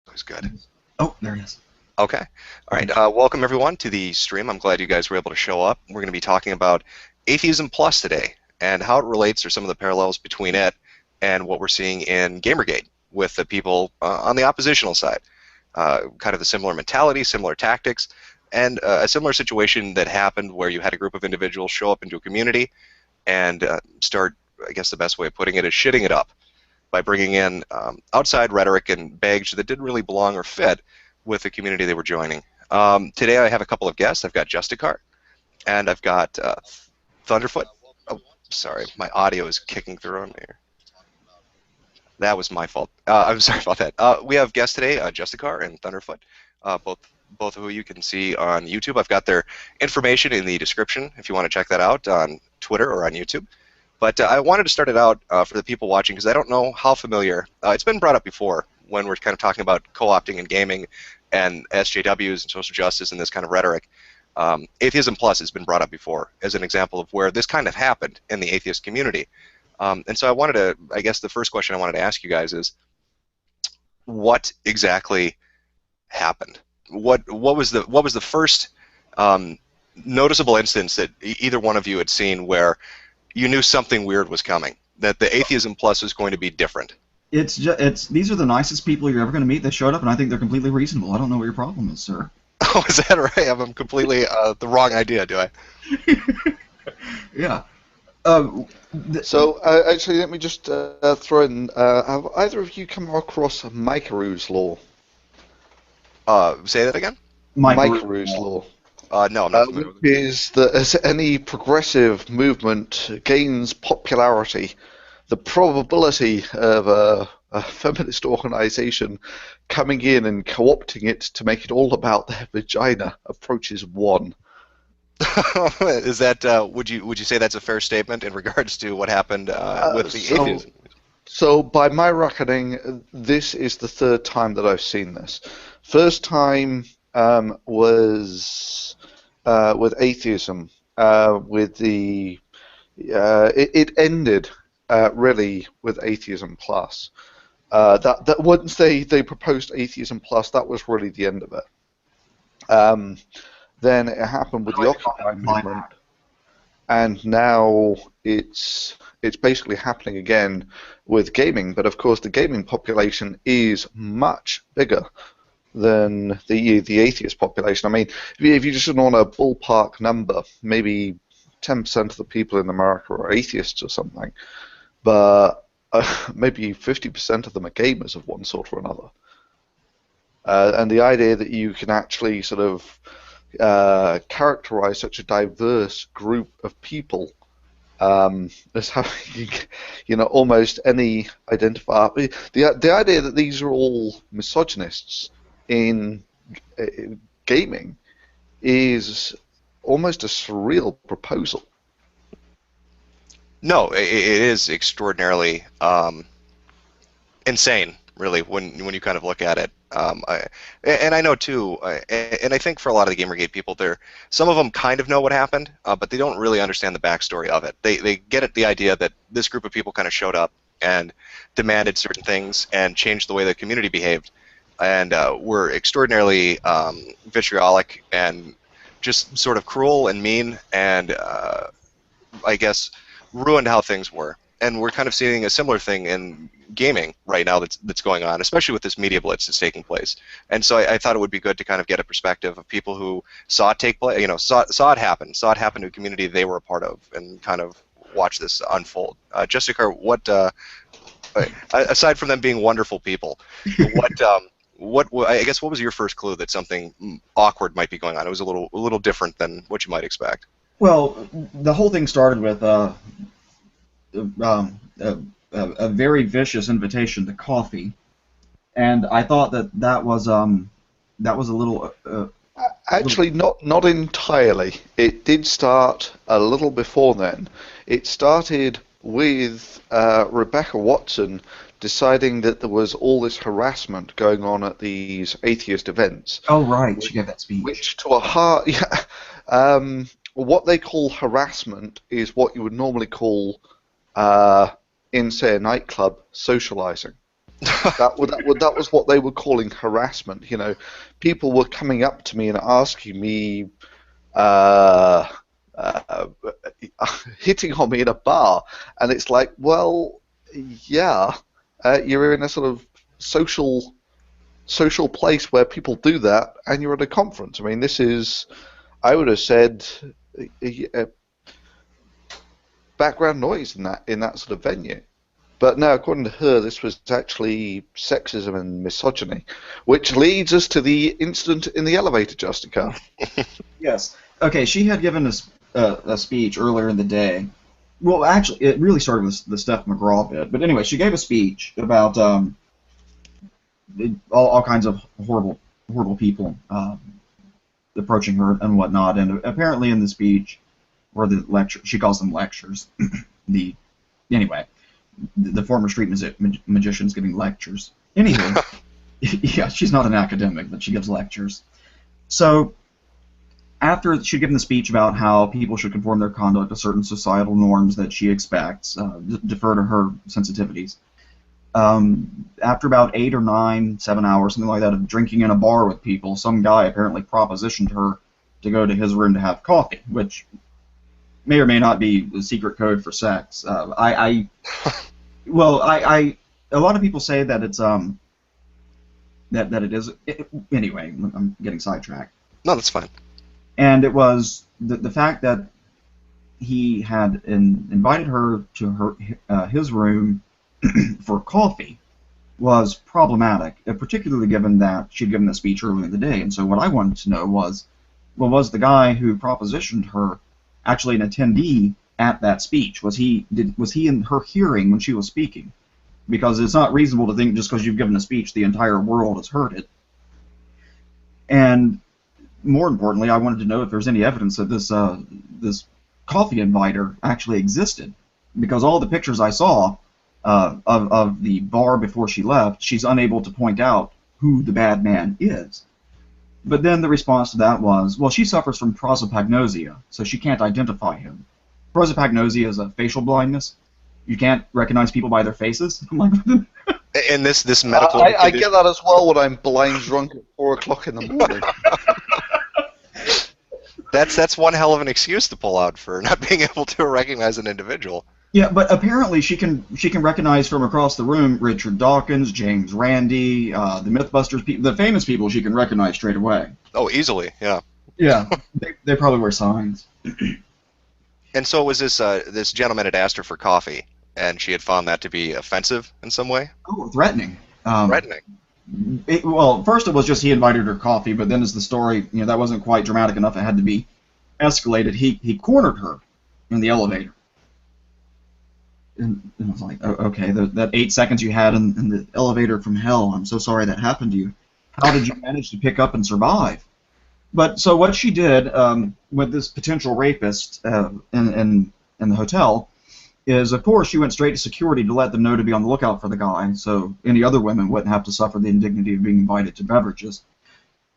Always good. Oh, there it is. Okay. All right. Welcome everyone to the stream. I'm glad you guys were able to show up. We're going to be talking about Atheism Plus today and how it relates, or some of the parallels between it and what we're seeing in Gamergate with the people on the oppositional side. Kind of the similar mentality, similar tactics, and a similar situation that happened where you had a group of individuals show up into a community and start, I guess the best way of putting it is shitting it up by bringing in outside rhetoric and baggage that didn't really belong or fit with the community they were joining. Today I have a couple of guests. I've got Justicart and I've got Thunderfoot. Oh, sorry, my audio is kicking through on here. That was my fault. I'm sorry about that. We have guests today, Justicar and Thunderfoot, both of who you can see on YouTube. I've got their information in the description if you want to check that out on Twitter or on YouTube. But I wanted to start it out for the people watching because I don't know how familiar. It's been brought up before when we're kind of talking about co-opting and gaming and SJWs and social justice and this kind of rhetoric. Atheism Plus has been brought up before as an example of where this kind of happened in the atheist community. And so I wanted to, I guess the first question I wanted to ask you guys is, what exactly happened? What was the first noticeable instance that either one of you had seen where you knew something weird was coming, that the Atheism Plus was going to be different? These are the nicest people you're ever going to meet. They showed up, and I think they're completely reasonable. I don't know what your problem is, sir. Oh, is that right? I'm completely the wrong idea, do I? Yeah. So, actually, let me just throw in, have either of you come across Mikaru's law? Say that again? Mikaru's law. No, I'm not familiar with it. Is that as any progressive movement gains popularity, the probability of a feminist organization coming in and co-opting it to make it all about their vagina approaches 1. Is that would you say that's a fair statement in regards to what happened with the atheism? So, by my reckoning, this is the 3rd time that I've seen this. First time was with atheism. With the it ended really with Atheism Plus. That once they proposed Atheism Plus, that was really the end of it. Then it happened with the Occupy movement, and now it's basically happening again with gaming. But of course, the gaming population is much bigger than the atheist population. I mean, if you just on a ballpark number, maybe 10% of the people in America are atheists or something, but maybe 50% of them are gamers of one sort or another. And the idea that you can actually sort of characterize such a diverse group of people as having, almost any identifier. The idea that these are all misogynists in gaming is almost a surreal proposal. No, it is extraordinarily insane, really, when you kind of look at it. And I know too, and I think for a lot of the Gamergate people, some of them kind of know what happened, but they don't really understand the backstory of it. They get it, the idea that this group of people kind of showed up and demanded certain things and changed the way the community behaved, and were extraordinarily vitriolic and just sort of cruel and mean, and I guess ruined how things were. And we're kind of seeing a similar thing in gaming right now that's going on, especially with this media blitz that's taking place. And so I thought it would be good to kind of get a perspective of people who saw it take place, saw it happen to a community they were a part of, and kind of watch this unfold. Jessica, what aside from them being wonderful people, what I guess what was your first clue that something awkward might be going on? It was a little different than what you might expect. Well, the whole thing started with a very vicious invitation to coffee, and I thought that was a little. Actually, not entirely. It did start a little before then. It started with Rebecca Watson deciding that there was all this harassment going on at these atheist events. Oh, right, she gave that speech. Which, to a heart, what they call harassment is what you would normally call, in say a nightclub, socializing. That was what they were calling harassment. You know, people were coming up to me and asking me, uh, uh, hitting on me in a bar, and it's like, well, yeah, you're in a sort of social place where people do that, and you're at a conference. I mean, this is, I would have said, uh, background noise in that sort of venue. But no, according to her, this was actually sexism and misogyny, which leads us to the incident in the elevator, Justica. Yes. Okay, she had given a speech earlier in the day. Well, actually, it really started with the Steph McGraw bit. But anyway, she gave a speech about all kinds of horrible people approaching her and whatnot. And apparently in the speech, or the lecture, she calls them lectures. Anyway, the former street magician's giving lectures. Anyway, yeah, she's not an academic, but she gives lectures. So after she'd given the speech about how people should conform their conduct to certain societal norms that she expects, defer to her sensitivities, after about 8 or 9, 7 hours, something like that, of drinking in a bar with people, some guy apparently propositioned her to go to his room to have coffee, which may or may not be the secret code for sex. A lot of people say that it's that it is. Anyway, I'm getting sidetracked. No, that's fine. And it was the fact that he had invited her to his room for coffee was problematic, particularly given that she'd given the speech earlier in the day. And so what I wanted to know was, well, was the guy who propositioned her actually an attendee at that speech? Was he in her hearing when she was speaking? Because it's not reasonable to think just because you've given a speech the entire world has heard it. And more importantly, I wanted to know if there's any evidence that this coffee inviter actually existed, because all the pictures I saw of the bar before she left, she's unable to point out who the bad man is. But then the response to that was, well, she suffers from prosopagnosia, so she can't identify him. Prosopagnosia is a facial blindness. You can't recognize people by their faces. I'm like, And this medical. I get that as well when I'm blind drunk at 4 o'clock in the morning. That's one hell of an excuse to pull out for not being able to recognize an individual. yeah, but apparently she can recognize from across the room Richard Dawkins, James Randi, the MythBusters people, the famous people she can recognize straight away. Oh, easily, yeah. Yeah, they probably wear signs. And so was this gentleman had asked her for coffee, and she had found that to be offensive in some way? Oh, threatening. Threatening. Well, first it was just he invited her coffee, but then as the story, that wasn't quite dramatic enough. It had to be escalated. He cornered her in the elevator. And I was like, oh, okay, that 8 seconds you had in the elevator from hell, I'm so sorry that happened to you. How did you manage to pick up and survive? But so what she did with this potential rapist in the hotel is, of course, she went straight to security to let them know to be on the lookout for the guy, so any other women wouldn't have to suffer the indignity of being invited to beverages.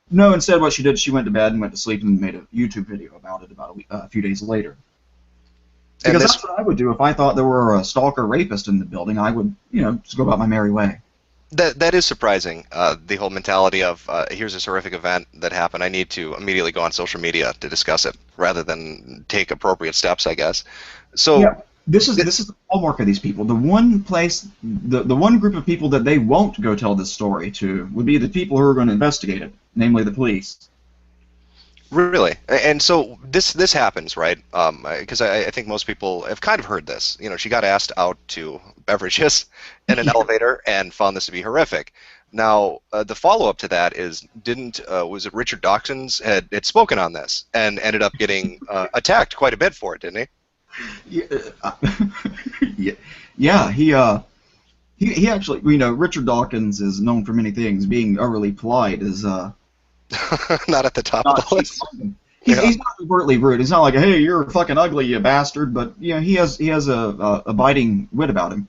No, instead what she did, she went to bed and went to sleep and made a YouTube video about it about a few days later. Because that's what I would do if I thought there were a stalker rapist in the building. I would, just go about my merry way. That is surprising, the whole mentality of, here's this horrific event that happened, I need to immediately go on social media to discuss it, rather than take appropriate steps, I guess. So yeah, this is the hallmark of these people. The one place, the one group of people that they won't go tell this story to would be the people who are going to investigate it, namely the police. Really, and so this happens, right? Because I think most people have kind of heard this. She got asked out to beverages in an elevator and found this to be horrific. Now, the follow-up to that is, was it Richard Dawkins had spoken on this and ended up getting attacked quite a bit for it, didn't he? Yeah, he actually, Richard Dawkins is known for many things. Being overly polite is not at the top of the list. He's not overtly rude. He's not like, hey, you're fucking ugly, you bastard. But he has a biting wit about him.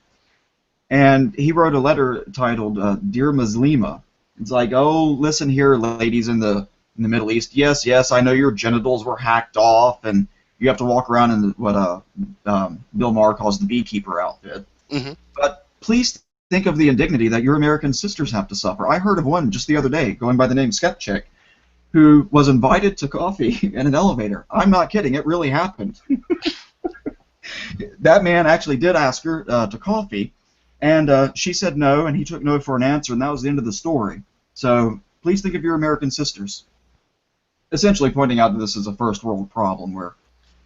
And he wrote a letter titled "Dear Muslima." It's like, oh, listen here, ladies in the Middle East. Yes, I know your genitals were hacked off, and you have to walk around in what Bill Maher calls the beekeeper outfit. Mm-hmm. But please think of the indignity that your American sisters have to suffer. I heard of one just the other day, going by the name Skepchick, who was invited to coffee in an elevator. I'm not kidding, it really happened. That man actually did ask her to coffee, and she said no, and he took no for an answer, and that was the end of the story. So please think of your American sisters. Essentially pointing out that this is a first world problem where,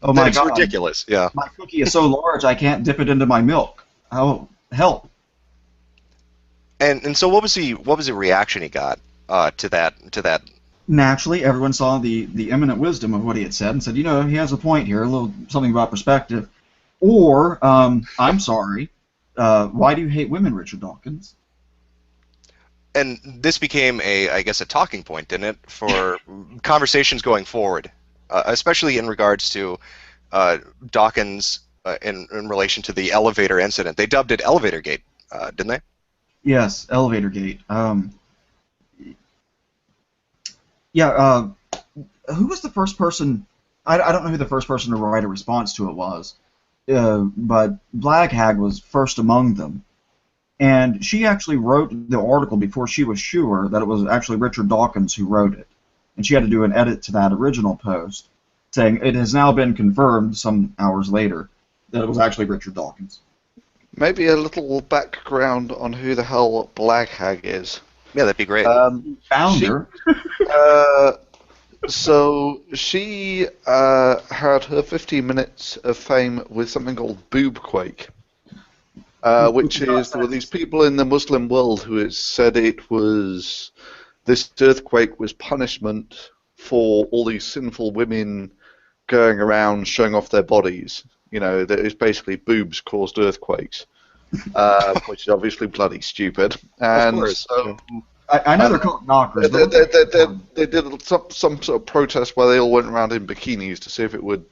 oh my That's God, ridiculous. Yeah. my cookie is so large I can't dip it into my milk. Oh, help. And so what was the reaction he got to that? Naturally, everyone saw the eminent wisdom of what he had said and said, you know, he has a point here, a little something about perspective. Or, I'm sorry, why do you hate women, Richard Dawkins? And this became I guess, a talking point, didn't it, for conversations going forward, especially in regards to Dawkins in relation to the elevator incident. They dubbed it Elevator Gate, didn't they? Yes, Elevator Gate. Yeah, who was the first person? I don't know who the first person to write a response to it was, but Blaghag was first among them. And she actually wrote the article before she was sure that it was actually Richard Dawkins who wrote it. And she had to do an edit to that original post, saying it has now been confirmed some hours later that it was actually Richard Dawkins. Maybe a little background on who the hell Blaghag is. Yeah, that'd be great. Founder. So she had her 15 minutes of fame with something called Boobquake, which is there were these people in the Muslim world who had said this earthquake was punishment for all these sinful women going around showing off their bodies. You know, that is basically boobs caused earthquakes, which is obviously bloody stupid. And of course. so I know they're called knockers. they did some sort of protest where they all went around in bikinis to see if it would.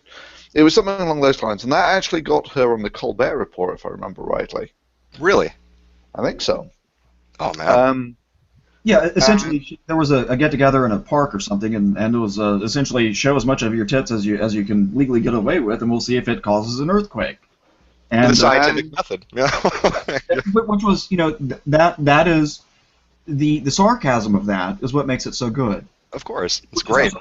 It was something along those lines, and that actually got her on the Colbert Report, if I remember rightly. Really? I think so. Oh man. Yeah, essentially, there was a get-together in a park or something, and it was essentially show as much of your tits as you can legally get away with, and we'll see if it causes an earthquake. And the scientific method. Yeah. which was, you know, that is the sarcasm of that is what makes it so good. Of course, it's great.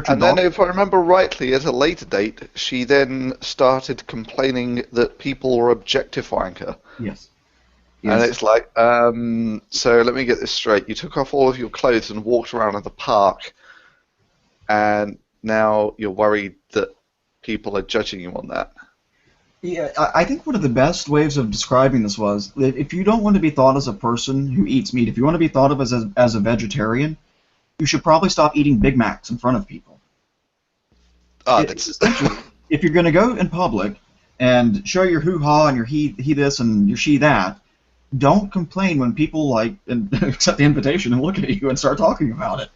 And then, if I remember rightly, at a later date, she then started complaining that people were objectifying her. Yes. And it's like, so let me get this straight. You took off all of your clothes and walked around in the park, and now you're worried that people are judging you on that. Yeah, I think one of the best ways of describing this was that if you don't want to be thought as a person who eats meat, if you want to be thought of as a vegetarian, you should probably stop eating Big Macs in front of people. If you're going to go in public and show your hoo-ha and your he this and your she that, don't complain when people accept the invitation and look at you and start talking about it.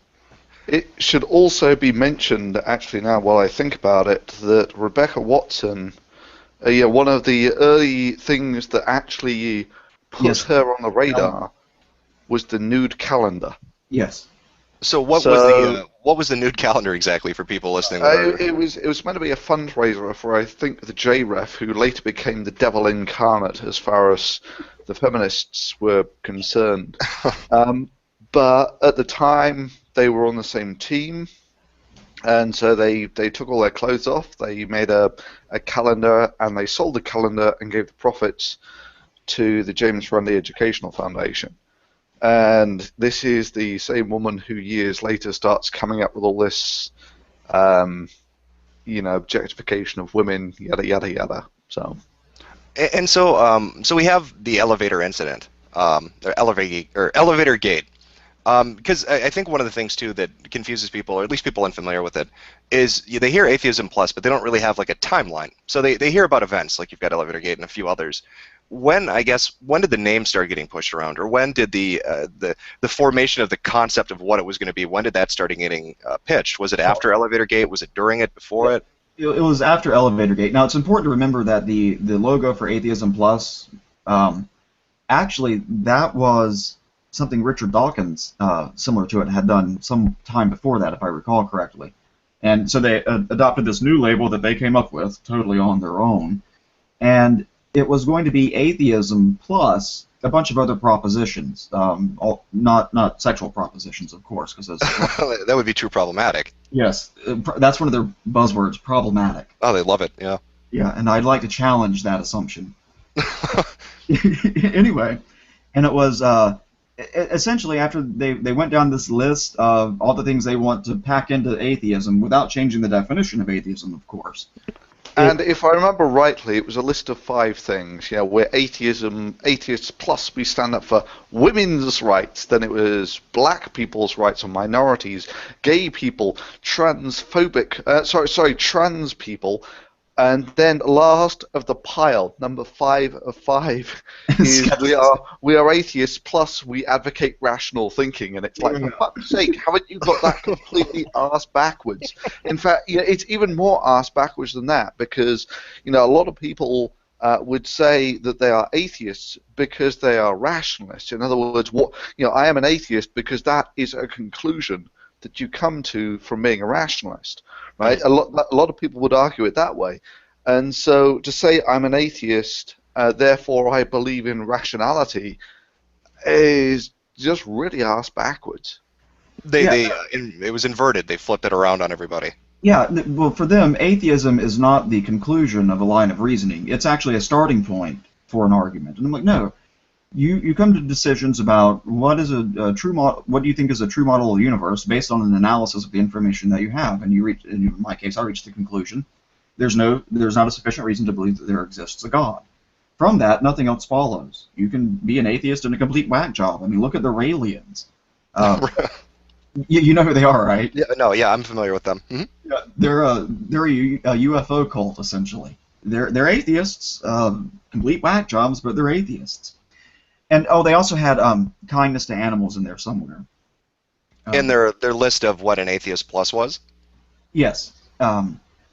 It should also be mentioned, actually, now while I think about it, that Rebecca Watson, one of the early things that actually put her on the radar was the nude calendar. Yes. So what was the nude calendar exactly for people listening? It was meant to be a fundraiser for, I think, the JREF, who later became the devil incarnate as far as the feminists were concerned. But at the time, they were on the same team, and so they took all their clothes off. They made a calendar, and they sold the calendar and gave the profits to the James Randi Educational Foundation. And this is the same woman who years later starts coming up with all this, objectification of women, yada yada yada. So, and so we have the elevator incident, elevator gate, because I think one of the things too that confuses people, or at least people unfamiliar with it, is they hear Atheism Plus, but they don't really have like a timeline. So they hear about events like you've got Elevator Gate and a few others. When did the name start getting pushed around, or when did the formation of the concept of what it was going to be, when did that start getting pitched? Was it after Elevator Gate? Was it during it? Before it? It was after Elevator Gate. Now, it's important to remember that the logo for Atheism Plus, actually, that was something Richard Dawkins, similar to it, had done some time before that, if I recall correctly. And so they adopted this new label that they came up with, totally on their own. And it was going to be Atheism Plus, a bunch of other propositions, not sexual propositions, of course, because That would be too problematic. yes, that's one of their buzzwords, problematic. Oh, they love it. Yeah. Yeah, and I'd like to challenge that assumption. Anyway, and it was essentially after they went down this list of all the things they want to pack into atheism without changing the definition of atheism, of course. And if I remember rightly, it was a list of 5 things. Yeah, where atheists plus we stand up for women's rights. Then it was black people's rights or minorities, gay people, trans people. And then last of the pile, number 5 of 5, is we are atheists plus we advocate rational thinking, and it's like, for fuck's sake, haven't you got that completely arse backwards? In fact, it's even more arse backwards than that, because a lot of people would say that they are atheists because they are rationalists. In other words, I am an atheist because that is a conclusion that you come to from being a rationalist. Right? A lot of people would argue it that way. And so to say I'm an atheist, therefore I believe in rationality, is just really arse backwards. It was inverted. They flipped it around on everybody. Yeah, well, for them, atheism is not the conclusion of a line of reasoning. It's actually a starting point for an argument. And I'm like, no. You come to decisions about what is a true what do you think is a true model of the universe based on an analysis of the information that you have, and you reach. In my case, I reached the conclusion there's not a sufficient reason to believe that there exists a God. From that, nothing else follows. You can be an atheist and a complete whack job. I mean, look at the Raelians. You know who they are, right? Yeah, I'm familiar with them. Mm-hmm. Yeah, they're a UFO cult essentially. They're atheists, complete whack jobs, but they're atheists. And they also had kindness to animals in there somewhere. In their list of what an atheist plus was? Yes.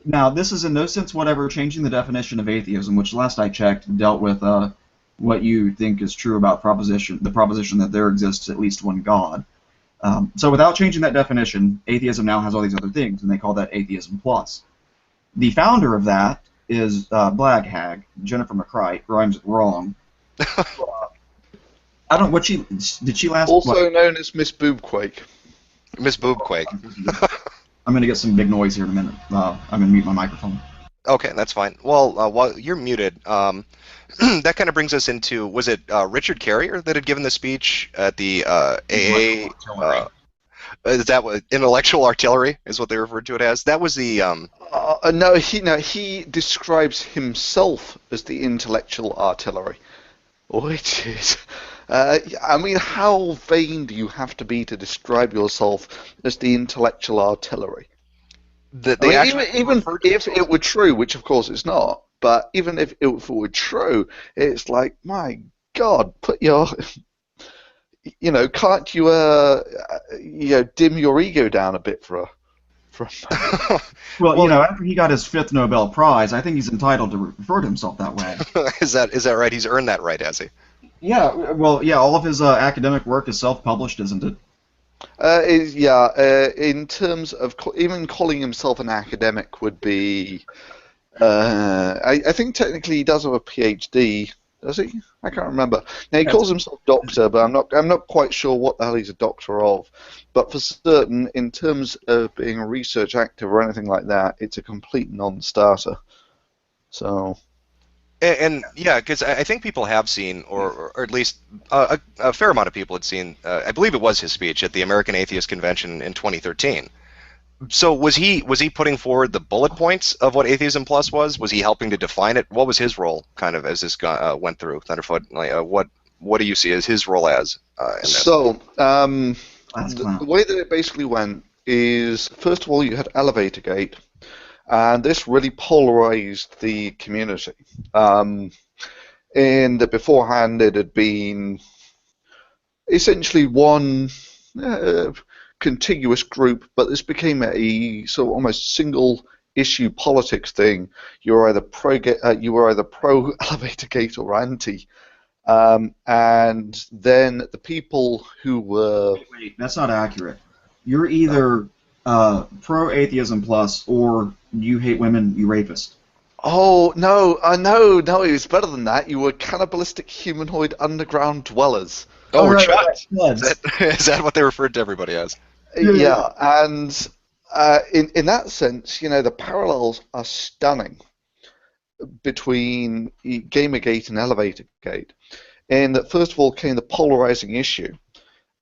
Now, this is in no sense whatever changing the definition of atheism, which last I checked dealt with what you think is true about the proposition that there exists at least one God. So without changing that definition, atheism now has all these other things, and they call that atheism plus. The founder of that is Black Hag, Jennifer McCrite, rhymes it wrong. I don't. Did she last? Also known as Miss Boobquake. Miss Boobquake. I'm gonna get some big noise here in a minute. I'm gonna mute my microphone. Okay, that's fine. Well, while you're muted, that kind of brings us into, was it Richard Carrier that had given the speech at the AA? Is that what intellectual artillery is what they referred to it as? That was the. No, he describes himself as the intellectual artillery, which is. I mean, how vain do you have to be to describe yourself as the intellectual artillery? Even if it were true, which of course it's not, but even if it were true, it's like, my God, put your, can't you, dim your ego down a bit for a Well, after he got his 5th Nobel Prize, I think he's entitled to refer to himself that way. Is that right? He's earned that right, has he? Yeah, well, yeah, all of his academic work is self-published, isn't it? In terms of even calling himself an academic would be... I think technically he does have a PhD, does he? I can't remember. Now, he calls himself doctor, but I'm not quite sure what the hell he's a doctor of. But for certain, in terms of being a research active or anything like that, it's a complete non-starter. So... And yeah, because I think people have seen, or at least a fair amount of people had seen, I believe it was his speech at the American Atheist Convention in 2013. So was he putting forward the bullet points of what Atheism Plus was? Was he helping to define it? What was his role, kind of, as this went through Thunderfoot? Like, what do you see as his role as? So the way that it basically went is, first of all, you had Elevator Gate. And this really polarized the community. In that beforehand, it had been essentially one contiguous group, but this became a sort of almost single-issue politics thing. You were either pro Elevator Gate or anti. And then the people who were... Wait, that's not accurate. You're either pro-atheism plus or you hate women, you rapist. Oh, no, no, it was better than that. You were cannibalistic humanoid underground dwellers. Oh, Oh, we're right, right, chuds. Is right. that, is that what they referred to everybody as? Yeah, yeah, Yeah, and in that sense, the parallels are stunning between Gamergate and Elevator Gate. In that, first of all, came the polarizing issue,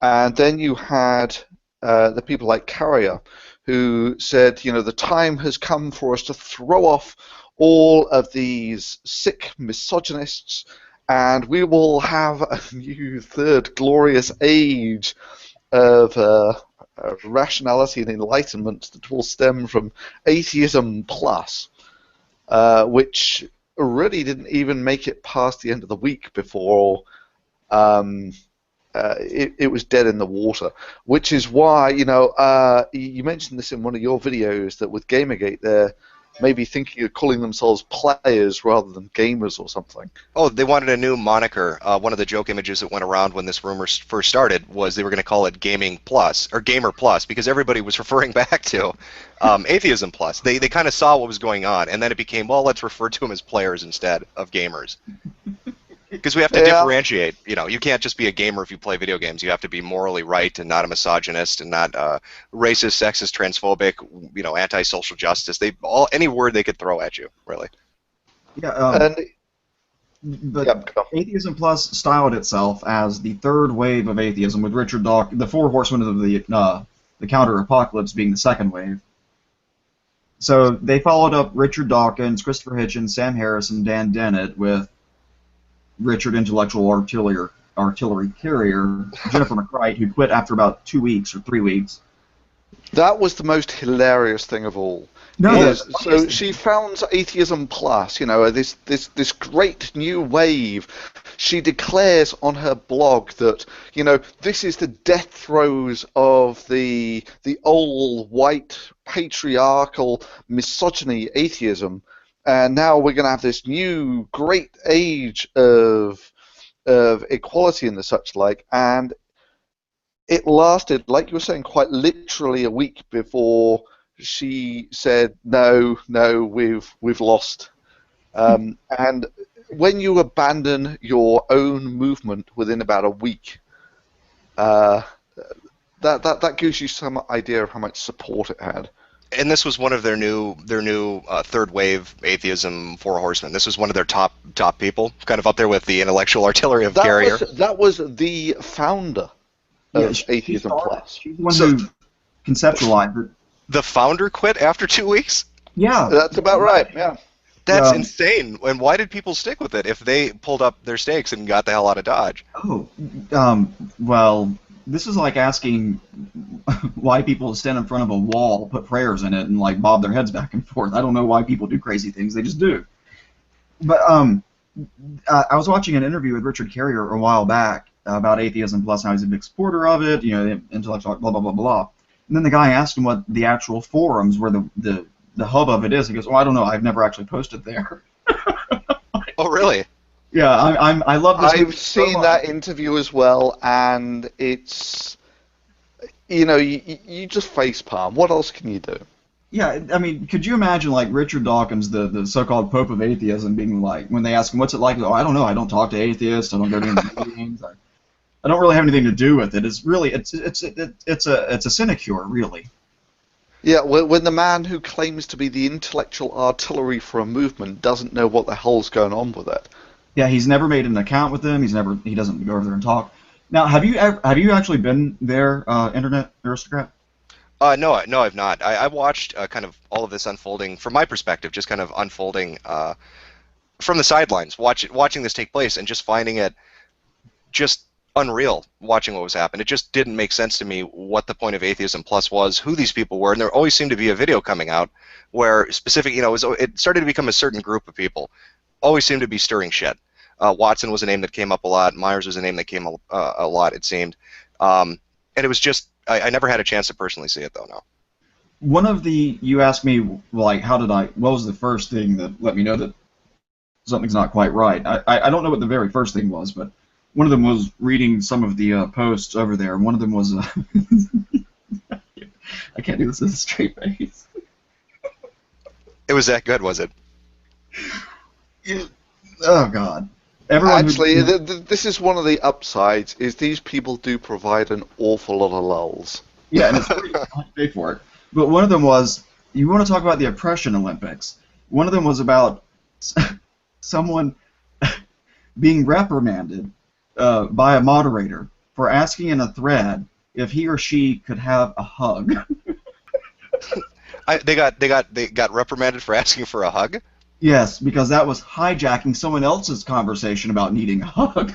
and then you had the people like Carrier who said, the time has come for us to throw off all of these sick misogynists, and we will have a new third glorious age of rationality and enlightenment that will stem from atheism plus, which really didn't even make it past the end of the week before um, it was dead in the water. Which is why, you mentioned this in one of your videos, that with Gamergate they're maybe thinking of calling themselves players rather than gamers or something. Oh, they wanted a new moniker. One of the joke images that went around when this rumor first started was they were going to call it Gaming Plus or Gamer Plus because everybody was referring back to Atheism Plus. They kind of saw what was going on, and then it became, well, let's refer to them as players instead of gamers. Because we have to Yeah. differentiate. You can't just be a gamer if you play video games. You have to be morally right and not a misogynist and not racist, sexist, transphobic, anti-social justice. Any word they could throw at you, really. yeah. And But yeah, go. Atheism Plus styled itself as the third wave of atheism, with Richard Dawkins, the four horsemen of the counter-apocalypse being the second wave. So they followed up Richard Dawkins, Christopher Hitchens, Sam Harris, and Dan Dennett with Richard Intellectual Artillery Carrier, Jennifer McCreight, who quit after about 2 weeks or 3 weeks. That was the most hilarious thing of all. No, So she founds Atheism Plus, this great new wave. She declares on her blog that, this is the death throes of the old white patriarchal misogyny atheism, and now we're going to have this new great age of equality and the such like, and it lasted, like you were saying, quite literally a week before she said, no, we've lost. And when you abandon your own movement within about a week, that gives you some idea of how much support it had. And this was one of their new third wave atheism four horsemen. This was one of their top people, kind of up there with the intellectual artillery of Carrier. That was the founder of Atheism Plus. She's the one who conceptualized it. The founder quit after 2 weeks? Yeah. That's about right, yeah. That's insane. And why did people stick with it if they pulled up their stakes and got the hell out of Dodge? Oh, well, this is like asking why people stand in front of a wall, put prayers in it, and like bob their heads back and forth. I don't know why people do crazy things; they just do. But I was watching an interview with Richard Carrier a while back about Atheism Plus, how he's a big supporter of it, the intellectual blah blah blah blah. And then the guy asked him what the actual forums where the hub of it is. He goes, "Oh, I don't know. I've never actually posted there." Oh, really? Yeah, I love this. I've seen that interview as well, and it's, you just facepalm. What else can you do? Yeah, I mean, could you imagine like Richard Dawkins, the so-called Pope of Atheism, being like, when they ask him what's it like, oh, I don't know, I don't talk to atheists, I don't go to any meetings, I don't really have anything to do with it. It's really it's a sinecure, really. Yeah, when the man who claims to be the intellectual artillery for a movement doesn't know what the hell's going on with it. Yeah, he's never made an account with them. He doesn't go over there and talk. Now, have you actually been there, Internet Aristocrat? No, I've not. I watched kind of all of this unfolding from my perspective, just kind of unfolding from the sidelines, watching this take place, and just finding it just unreal. Watching what was happening, it just didn't make sense to me what the point of Atheism Plus was, who these people were, and there always seemed to be a video coming out where specific, it started to become a certain group of people. Always seemed to be stirring shit. Watson was a name that came up a lot. Myers was a name that came up a lot, it seemed. And it was just, I never had a chance to personally see it, though, no. One of you asked me, like, what was the first thing that let me know that something's not quite right? I don't know what the very first thing was, but one of them was reading some of the posts over there, and one of them was, I can't do this with a straight face. It was that good, was it? Oh God. Everyone Actually, who this is one of the upsides, is these people do provide an awful lot of lulls. Yeah, and it's free. I have to pay for it. But one of them was, you want to talk about the oppression Olympics. One of them was about someone being reprimanded by a moderator for asking in a thread if he or she could have a hug. They got reprimanded for asking for a hug. Yes, because that was hijacking someone else's conversation about needing a hug.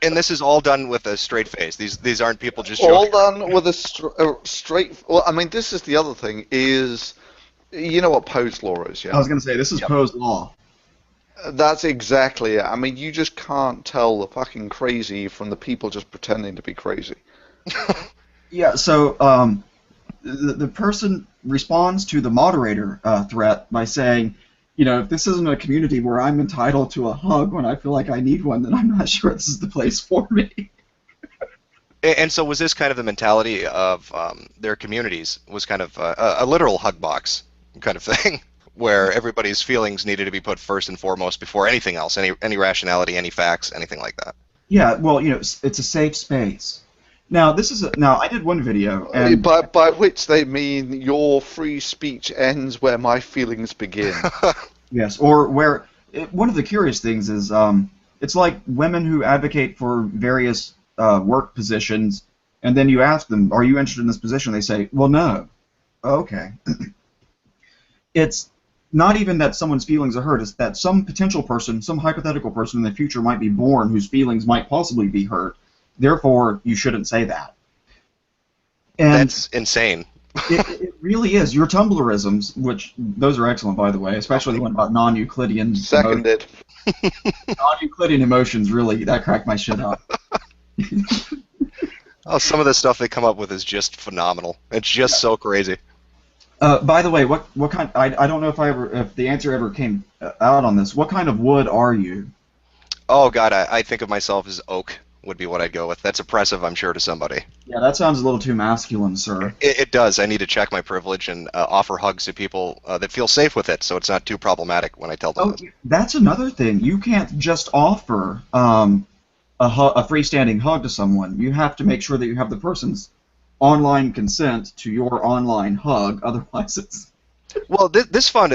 And this is all done with a straight face. These aren't people just All joking. done with a straight. Well, I mean, this is the other thing. Is you know what Poe's law is, I yeah? was going to say, this is Yep. Poe's law. That's exactly it. I mean, you just can't tell the fucking crazy from the people just pretending to be crazy. Yeah, so the person responds to the moderator threat by saying, you know, if this isn't a community where I'm entitled to a hug when I feel like I need one, then I'm not sure this is the place for me. And so was this kind of the mentality of their communities? Was kind of a literal hug box kind of thing, where everybody's feelings needed to be put first and foremost before anything else, any rationality, any facts, anything like that. Yeah, well, you know, it's a safe space. Now, now I did one video, and By which they mean your free speech ends where my feelings begin. yes, or where one of the curious things is it's like women who advocate for various work positions, and then you ask them, "Are you interested in this position?" They say, "Well, no." Okay. It's not even that someone's feelings are hurt; it's that some potential person, some hypothetical person in the future might be born whose feelings might possibly be hurt. Therefore, you shouldn't say that. And That's insane. it really is. Your Tumblrisms, which those are excellent, by the way, especially the one about non-Euclidean Seconded. non-Euclidean emotions. Really, that cracked my shit up. Oh, some of the stuff they come up with is just phenomenal. It's just so crazy. By the way, what kind? I don't know if the answer ever came out on this. What kind of wood are you? Oh God, I think of myself as oak would be what I'd go with. That's oppressive, I'm sure, to somebody. Yeah, that sounds a little too masculine, sir. It does. I need to check my privilege and offer hugs to people that feel safe with it, so it's not too problematic when I tell them Oh, this. that's another thing. You can't just offer a freestanding hug to someone. You have to make sure that you have the person's online consent to your online hug. Otherwise, it's Well, this kind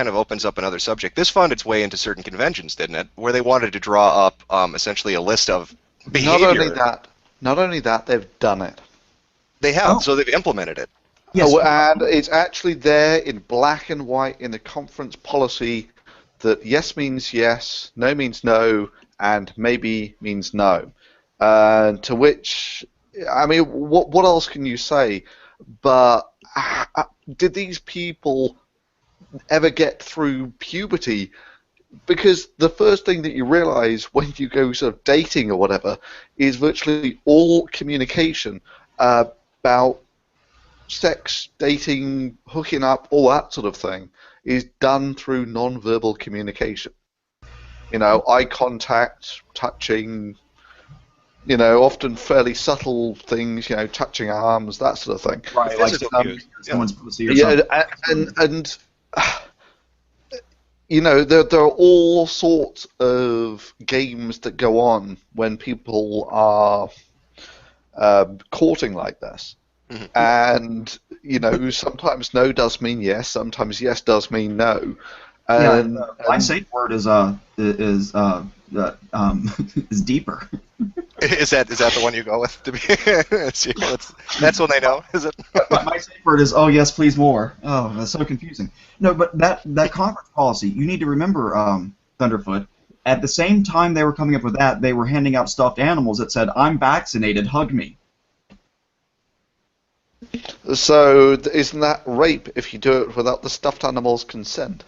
of opens up another subject. This found its way into certain conventions, didn't it? Where they wanted to draw up essentially a list of behavior. Not only that, they've done it. They have, Oh. so they've implemented it. yes. Oh, and it's actually there in black and white in the conference policy that yes means yes, no means no, and maybe means no. To which, I mean, what else can you say? But did these people ever get through puberty? Because the first thing that you realize when you go sort of dating or whatever is virtually all communication about sex, dating, hooking up, all that sort of thing is done through non-verbal communication. You know, eye contact, touching, you know, often fairly subtle things, you know, touching arms, that sort of thing. Right, like Physical cues. someone's pussy or Yeah, something. and you know, there are all sorts of games that go on when people are courting like this. Mhm. And, you know, sometimes no does mean yes, sometimes yes does mean no. Yeah, And, my safe word is is deeper. Is that the one you go with? To be, that's when they know, is it? My safe word is, oh yes, please more. Oh, that's so confusing. No, but that conference policy, you need to remember, Thunderfoot. At the same time they were coming up with that, they were handing out stuffed animals that said, "I'm vaccinated, hug me." so isn't that rape if you do it without the stuffed animal's consent?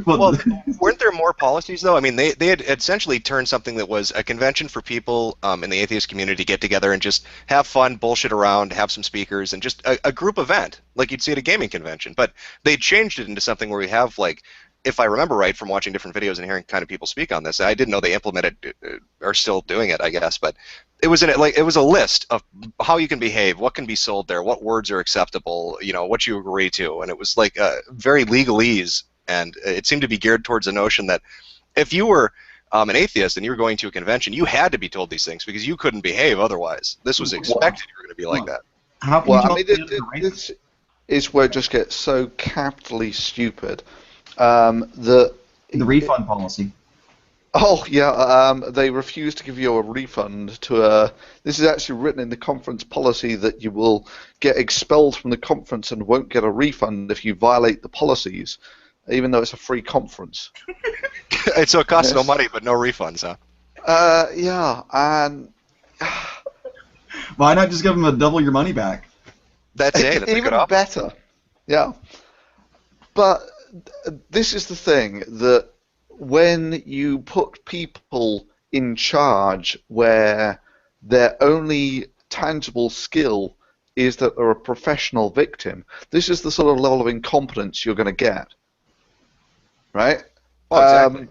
Well, weren't there more policies, though? I mean, they had essentially turned something that was a convention for people in the atheist community to get together and just have fun, bullshit around, have some speakers, and just a group event, like you'd see at a gaming convention. But they changed it into something where we have, like, if I remember right from watching different videos and hearing kind of people speak on this, I didn't know they implemented are still doing it, I guess, but it was it was a list of how you can behave, what can be sold there, what words are acceptable, you know, what you agree to, and it was like very legalese and it seemed to be geared towards the notion that if you were an atheist and you were going to a convention, you had to be told these things because you couldn't behave otherwise. This was expected you were going to be like that. How can Well, you I tell mean, this? this is where it just gets so capitally stupid. The refund policy. Oh yeah, they refuse to give you a refund to a. This is actually written in the conference policy that you will get expelled from the conference and won't get a refund if you violate the policies, even though it's a free conference. So it costs no money, but no refunds, huh? Yeah, and Why not just give them a double your money back? That's it. That's even better. Yeah, but this is the thing that when you put people in charge where their only tangible skill is that they're a professional victim, this is the sort of level of incompetence you're going to get. Right? Oh, exactly.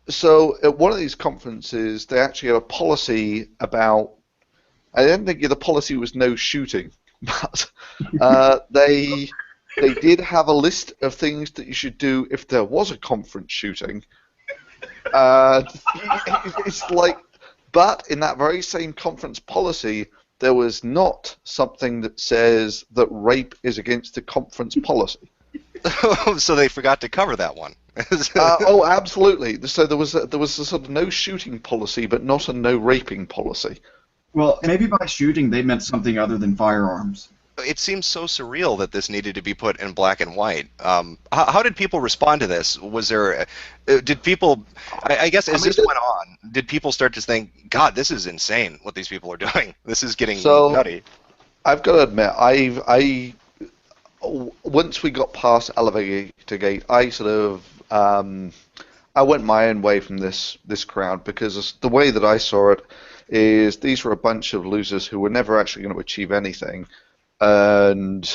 So at one of these conferences, they actually had a policy about. I don't think the policy was no shooting, but they did have a list of things that you should do if there was a conference shooting. It's like, but in that very same conference policy, there was not something that says that rape is against the conference policy. So they forgot to cover that one. Oh, absolutely. So there was a sort of no shooting policy, but not a no raping policy. Well, maybe by shooting they meant something other than firearms. It seems so surreal that this needed to be put in black and white. How did people respond to this? Was there, did people, I guess as this went on, did people start to think, God, this is insane what these people are doing. This is getting nutty. I've got to admit, once we got past Elevator Gate, I sort of, I went my own way from this crowd because the way that I saw it is these were a bunch of losers who were never actually going to achieve anything. And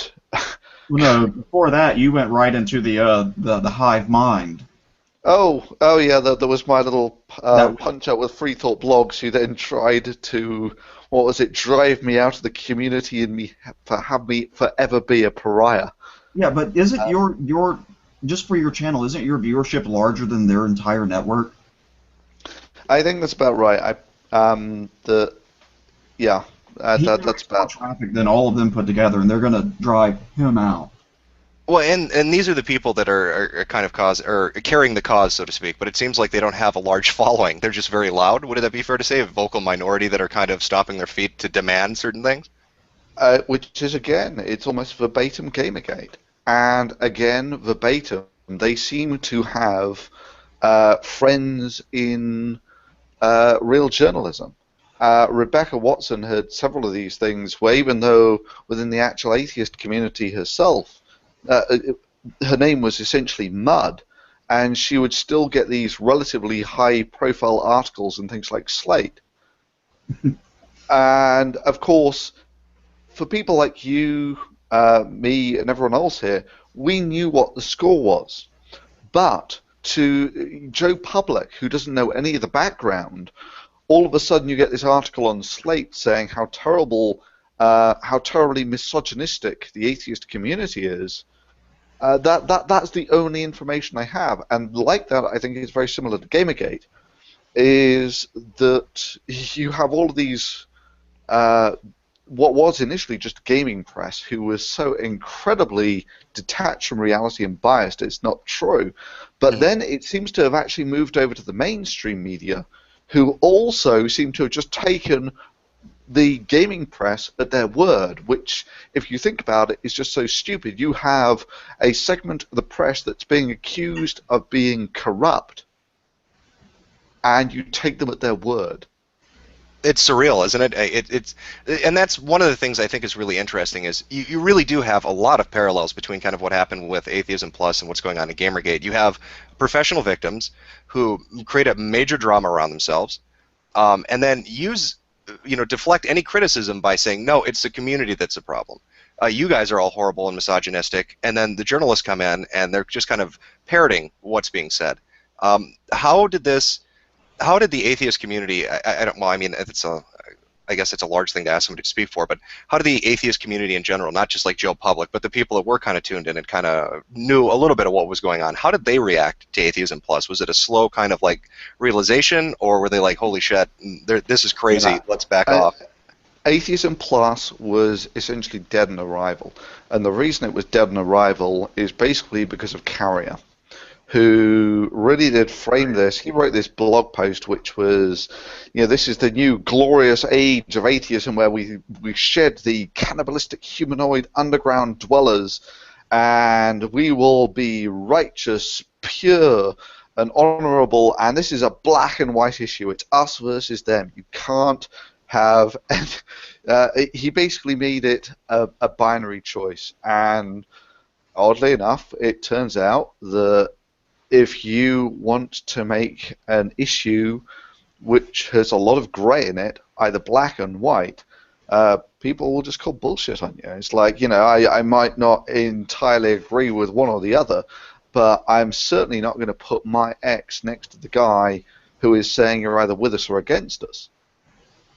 no, before that, you went right into the hive mind. Oh yeah, there was my little punch out with Free Thought Blogs, who then tried to, what was it, drive me out of the community and have me forever be a pariah. Yeah, but isn't your just for your channel, isn't your viewership larger than their entire network? I think that's about right. That's about traffic than all of them put together, and they're going to drive him out. Well, and these are the people that are kind of carrying the cause, so to speak. But it seems like they don't have a large following. They're just very loud. Would that be fair to say? A vocal minority that are kind of stomping their feet to demand certain things. Which is, again, it's almost verbatim Gamergate. And again, verbatim, they seem to have friends in real journalism. Rebecca Watson had several of these things where, even though within the actual atheist community herself, her name was essentially mud, and she would still get these relatively high-profile articles in things like Slate. And, of course, for people like you, me, and everyone else here, we knew what the score was. But to Joe Public, who doesn't know any of the background, all of a sudden you get this article on Slate saying how terribly misogynistic the atheist community is. That's the only information I have, and like that, I think it's very similar to Gamergate. Is that you have all of these what was initially just gaming press, who was so incredibly detached from reality and biased, it's not true. But then it seems to have actually moved over to the mainstream media, who also seem to have just taken the gaming press at their word, which, if you think about it, is just so stupid. You have a segment of the press that's being accused of being corrupt, and you take them at their word. It's surreal, isn't it? And that's one of the things I think is really interesting is you really do have a lot of parallels between kind of what happened with Atheism Plus and what's going on in Gamergate. You have professional victims who create a major drama around themselves, and then deflect any criticism by saying, no, it's the community that's the problem. You guys are all horrible and misogynistic, and then the journalists come in and they're just kind of parroting what's being said. How did the atheist community? It's I guess it's a large thing to ask somebody to speak for, but how did the atheist community in general, not just like Joe Public, but the people that were kind of tuned in and kind of knew a little bit of what was going on, how did they react to Atheism Plus? Was it a slow kind of like realization, or were they like, holy shit, this is crazy, Yeah. let's back Uh, off? Atheism Plus was essentially dead on arrival, and the reason it was dead on arrival is basically because of Carrier, who really did frame this. He wrote this blog post, which was, this is the new glorious age of atheism, where we shed the cannibalistic humanoid underground dwellers, and we will be righteous, pure, and honorable. And this is a black and white issue. It's us versus them. You can't have. And he basically made it a binary choice. And oddly enough, it turns out that if you want to make an issue which has a lot of grey in it, either black and white, people will just call bullshit on you. It's like, I might not entirely agree with one or the other, but I'm certainly not going to put my X next to the guy who is saying you're either with us or against us.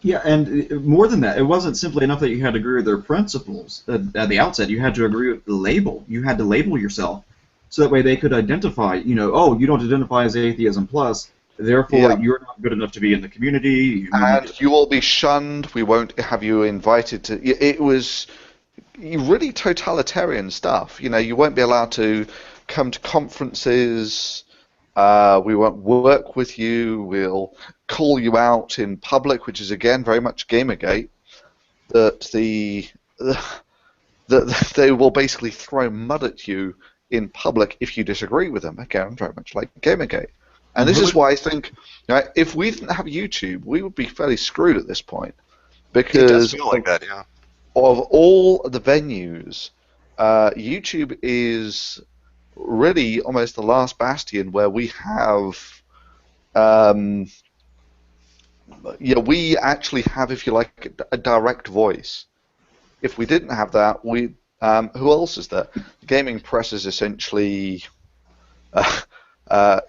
Yeah, and more than that, it wasn't simply enough that you had to agree with their principles at the outset. You had to agree with the label. You had to label yourself, so that way they could identify, oh, you don't identify as Atheism Plus, therefore you're not good enough to be in the community. And you will be shunned. We won't have you invited to. It was really totalitarian stuff. You won't be allowed to come to conferences. We won't work with you. We'll call you out in public, which is again very much Gamergate. That they will basically throw mud at you in public if you disagree with them. Again, very much like Gamergate. And this is why I think, if we didn't have YouTube, we would be fairly screwed at this point. Because It does feel like that, yeah. Of all the venues, YouTube is really almost the last bastion where we have, we actually have, if you like, a direct voice. If we didn't have that, who else is there? The gaming press is essentially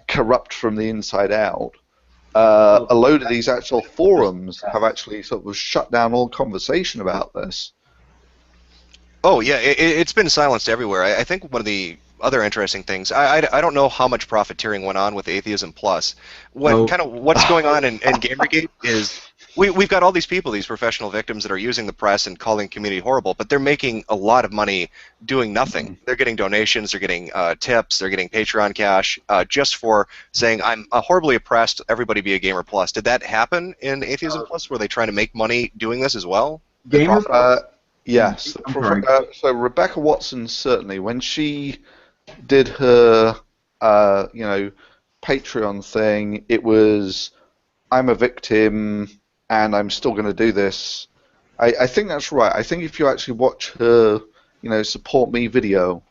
corrupt from the inside out. A load of these actual forums have actually sort of shut down all conversation about this. Oh, yeah, it's been silenced everywhere. I think one of the other interesting things, I don't know how much profiteering went on with Atheism Plus. What's going on in Gamergate is we've got all these people, these professional victims that are using the press and calling community horrible, but they're making a lot of money doing nothing. They're getting donations, they're getting tips, they're getting Patreon cash just for saying, I'm horribly oppressed, everybody be a Gamer Plus. Did that happen in Atheism Plus? Were they trying to make money doing this as well? Yes. So Rebecca Watson, certainly, when she did her, Patreon thing, it was, I'm a victim and I'm still going to do this. I think that's right. I think if you actually watch her, support me video,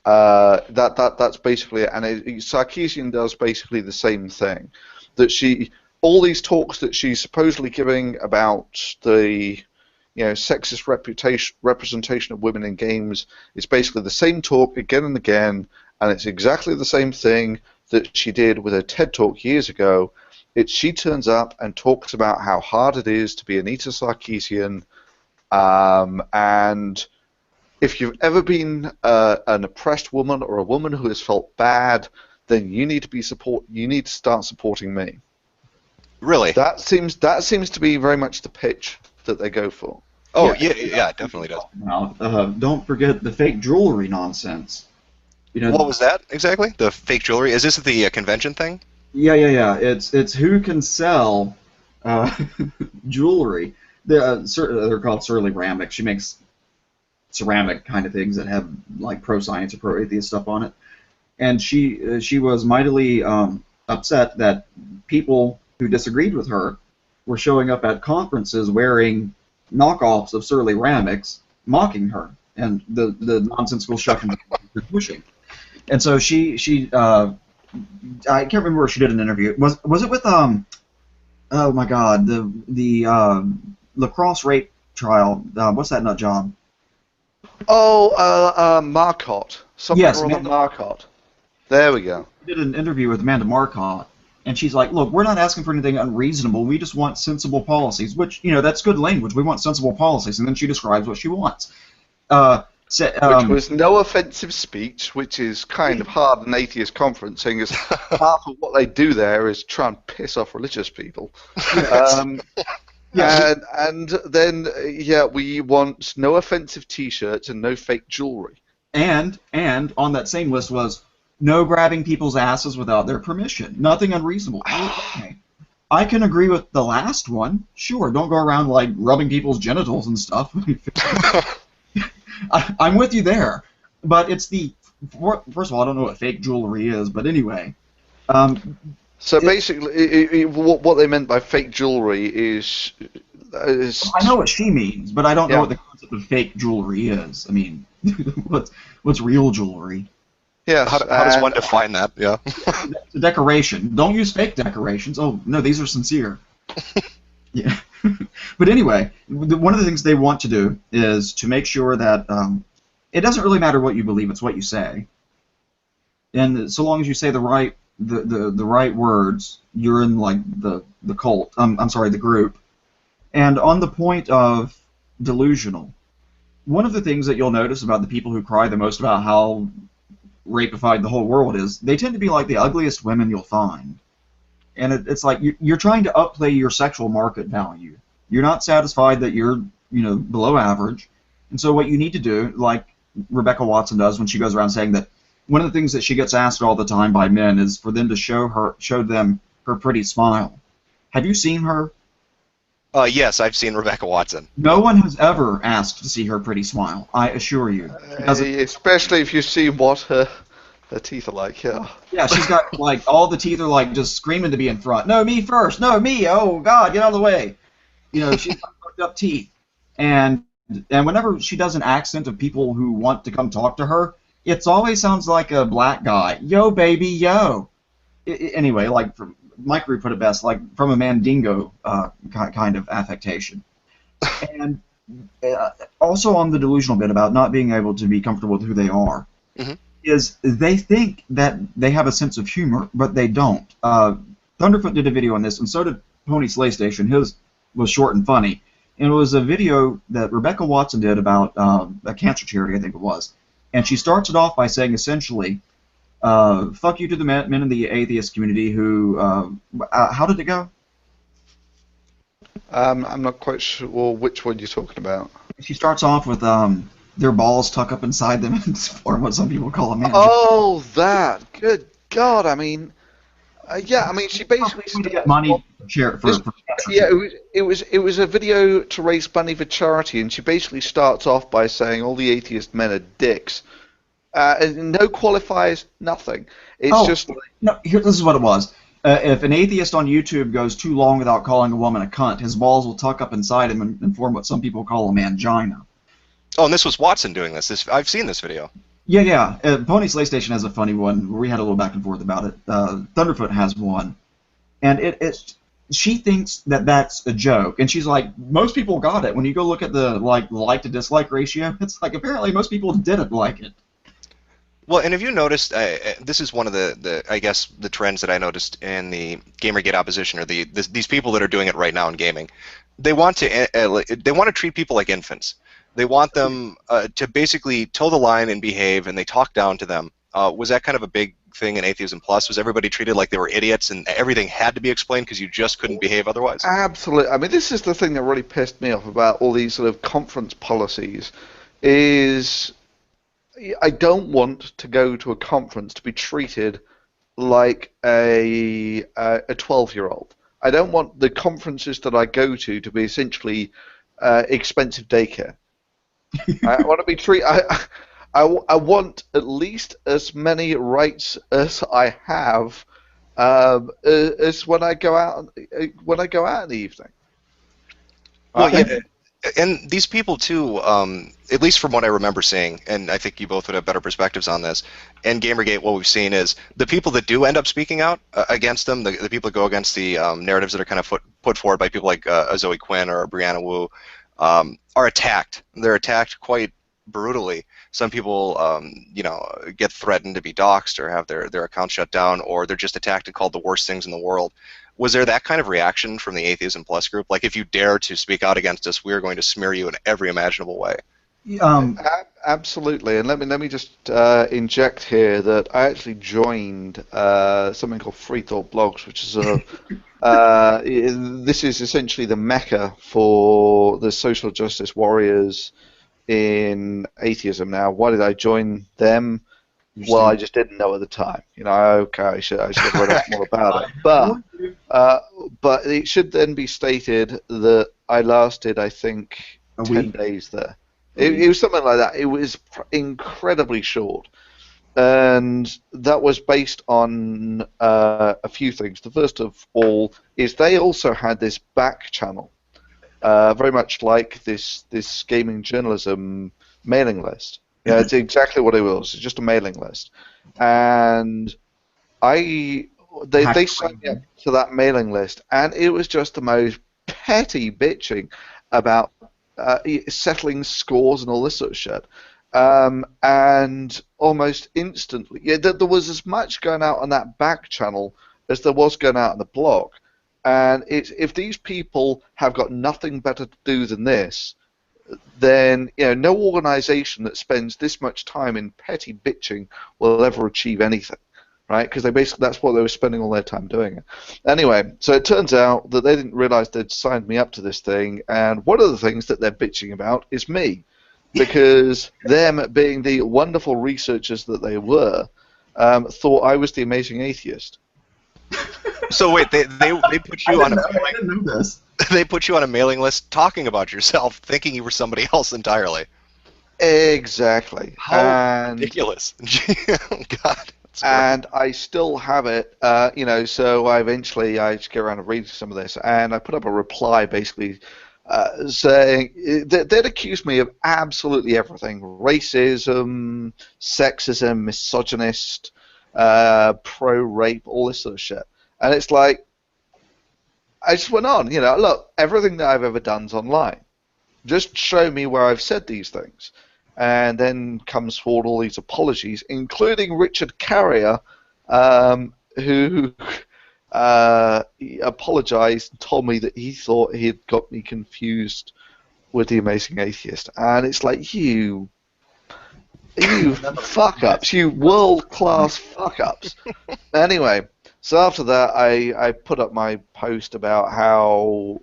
that's basically it. And Sarkeesian does basically the same thing. That all these talks that she's supposedly giving about the sexist representation of women in games, it's basically the same talk again and again, and it's exactly the same thing that she did with her TED Talk years ago. She turns up and talks about how hard it is to be Anita Sarkeesian, and if you've ever been an oppressed woman or a woman who has felt bad, then you need to start supporting me. Really? That seems to be very much the pitch that they go for. Oh, yeah, it definitely does. Now, don't forget the fake jewelry nonsense. What was that exactly? The fake jewelry? Is this the convention thing? Yeah. It's who can sell jewelry. They're called Surly Ramic. She makes ceramic kind of things that have like pro-science or pro-atheist stuff on it. And she was mightily upset that people who disagreed with her were showing up at conferences wearing knockoffs of Surly Ramics, mocking her, and the nonsensical stuff they're pushing. And so she I can't remember where she did an interview. Was it with oh my God, the lacrosse rape trial? What's that nut job? Oh, Marcotte. Something Yes, or other Marcotte. There we go. She did an interview with Amanda Marcotte, And she's like, look, we're not asking for anything unreasonable. We just want sensible policies, which, that's good language. We want sensible policies. And then she describes what she wants. Which was no offensive speech, which is kind of hard in atheist conference, seeing as half of what they do there is try and piss off religious people. And then, we want no offensive T-shirts and no fake jewelry. And on that same list was no grabbing people's asses without their permission. Nothing unreasonable. Okay. I can agree with the last one. Sure, don't go around like rubbing people's genitals and stuff. I'm with you there. But it's first of all, I don't know what fake jewelry is, but anyway. So basically, what they meant by fake jewelry is I know what she means, but I don't know what the concept of fake jewelry is. I mean, what's real jewelry? Yes. How does one define that? Yeah. It's a decoration. Don't use fake decorations. Oh, no, these are sincere. Yeah. But anyway, one of the things they want to do is to make sure that it doesn't really matter what you believe, it's what you say. And so long as you say the right words, you're in like the cult. I'm sorry, the group. And on the point of delusional, one of the things that you'll notice about the people who cry the most about how rapified the whole world is, they tend to be like the ugliest women you'll find. And it's like you're trying to upplay your sexual market value. You're not satisfied that you're, below average. And so what you need to do, like Rebecca Watson does when she goes around saying that one of the things that she gets asked all the time by men is for them to show them her pretty smile. Have you seen her? Yes, I've seen Rebecca Watson. No one has ever asked to see her pretty smile, I assure you. Especially if you see what her teeth are like, yeah. Yeah, she's got, like, all the teeth are, like, just screaming to be in front. No, me first. No, me. Oh, God, get out of the way. She's got fucked up teeth. And whenever she does an accent of people who want to come talk to her, it always sounds like a black guy. Yo, baby, yo. Anyway, like, Mike Root put it best, like from a Mandingo kind of affectation. And also on the delusional bit about not being able to be comfortable with who they are, is they think that they have a sense of humor, but they don't. Thunderfoot did a video on this, and so did Pony Slay Station. His was short and funny. And it was a video that Rebecca Watson did about a cancer charity, I think it was. And she starts it off by saying essentially, fuck you to the men in the atheist community who, how did it go? I'm not quite sure which one you're talking about. She starts off with their balls tuck up inside them and form what some people call a man. Oh, that! Good God! I mean, she basically to get money for it was a video to raise money for charity, and she basically starts off by saying all the atheist men are dicks. And no qualifiers, nothing. It's just like... No, this is what it was. If an atheist on YouTube goes too long without calling a woman a cunt, his balls will tuck up inside him and form what some people call a mangina. Oh, and this was Watson doing this. I've seen this video. Yeah. Pony Slay Station has a funny one where we had a little back and forth about it. Thunderfoot has one. And she thinks that that's a joke. And she's like, most people got it. When you go look at the like to dislike ratio, it's like apparently most people didn't like it. Well, and have you noticed, this is one of the trends that I noticed in the Gamergate opposition, or these people that are doing it right now in gaming. They want to treat people like infants. They want them to basically toe the line and behave, and they talk down to them. Was that kind of a big thing in Atheism Plus? Was everybody treated like they were idiots and everything had to be explained because you just couldn't behave otherwise? Absolutely. I mean, this is the thing that really pissed me off about all these sort of conference policies is... I don't want to go to a conference to be treated like a 12-year-old. I don't want the conferences that I go to be essentially expensive daycare. I want to be treated. I want at least as many rights as I have as when I go out in the evening. Well, yeah. And these people, too, at least from what I remember seeing, and I think you both would have better perspectives on this, and Gamergate, what we've seen is the people that do end up speaking out against them, the people that go against the narratives that are kind of put forward by people like Zoe Quinn or Brianna Wu, are attacked. They're attacked quite brutally. Some people, get threatened to be doxxed or have their accounts shut down, or they're just attacked and called the worst things in the world. Was there that kind of reaction from the Atheism Plus group? Like, if you dare to speak out against us, we are going to smear you in every imaginable way. Absolutely, and let me just inject here that I actually joined something called Free Thought Blogs, which is this is essentially the mecca for the social justice warriors in atheism. Now, why did I join them? Well, I just didn't know at the time. Okay, I should have read up more about it. But it should then be stated that I lasted, I think, 10 days there. It was something like that. It was incredibly short. And that was based on a few things. The first of all is they also had this back channel, very much like this gaming journalism mailing list. Yeah, it's exactly what it was. It's just a mailing list. And they signed me up to that mailing list, and it was just the most petty bitching about settling scores and all this sort of shit. And almost instantly, there was as much going out on that back channel as there was going out on the blog. And if these people have got nothing better to do than this, then no organisation that spends this much time in petty bitching will ever achieve anything, right? Because that's what they were spending all their time doing. Anyway, so it turns out that they didn't realise they'd signed me up to this thing, and one of the things that they're bitching about is me. Because them, being the wonderful researchers that they were, thought I was the amazing atheist. So wait, they put you on I didn't know this. They put you on a mailing list talking about yourself, thinking you were somebody else entirely. Exactly. How ridiculous! Oh, God. And I still have it, so I just get around to reading some of this, and I put up a reply basically saying they'd accused me of absolutely everything: racism, sexism, misogynist, pro-rape, all this sort of shit. And it's like, I just went on, look, everything that I've ever done's online. Just show me where I've said these things. And then comes forward all these apologies, including Richard Carrier, who apologized and told me that he thought he had got me confused with the Amazing Atheist. And it's like, you fuck-ups, you world-class fuck-ups. Anyway, so after that, I put up my post about how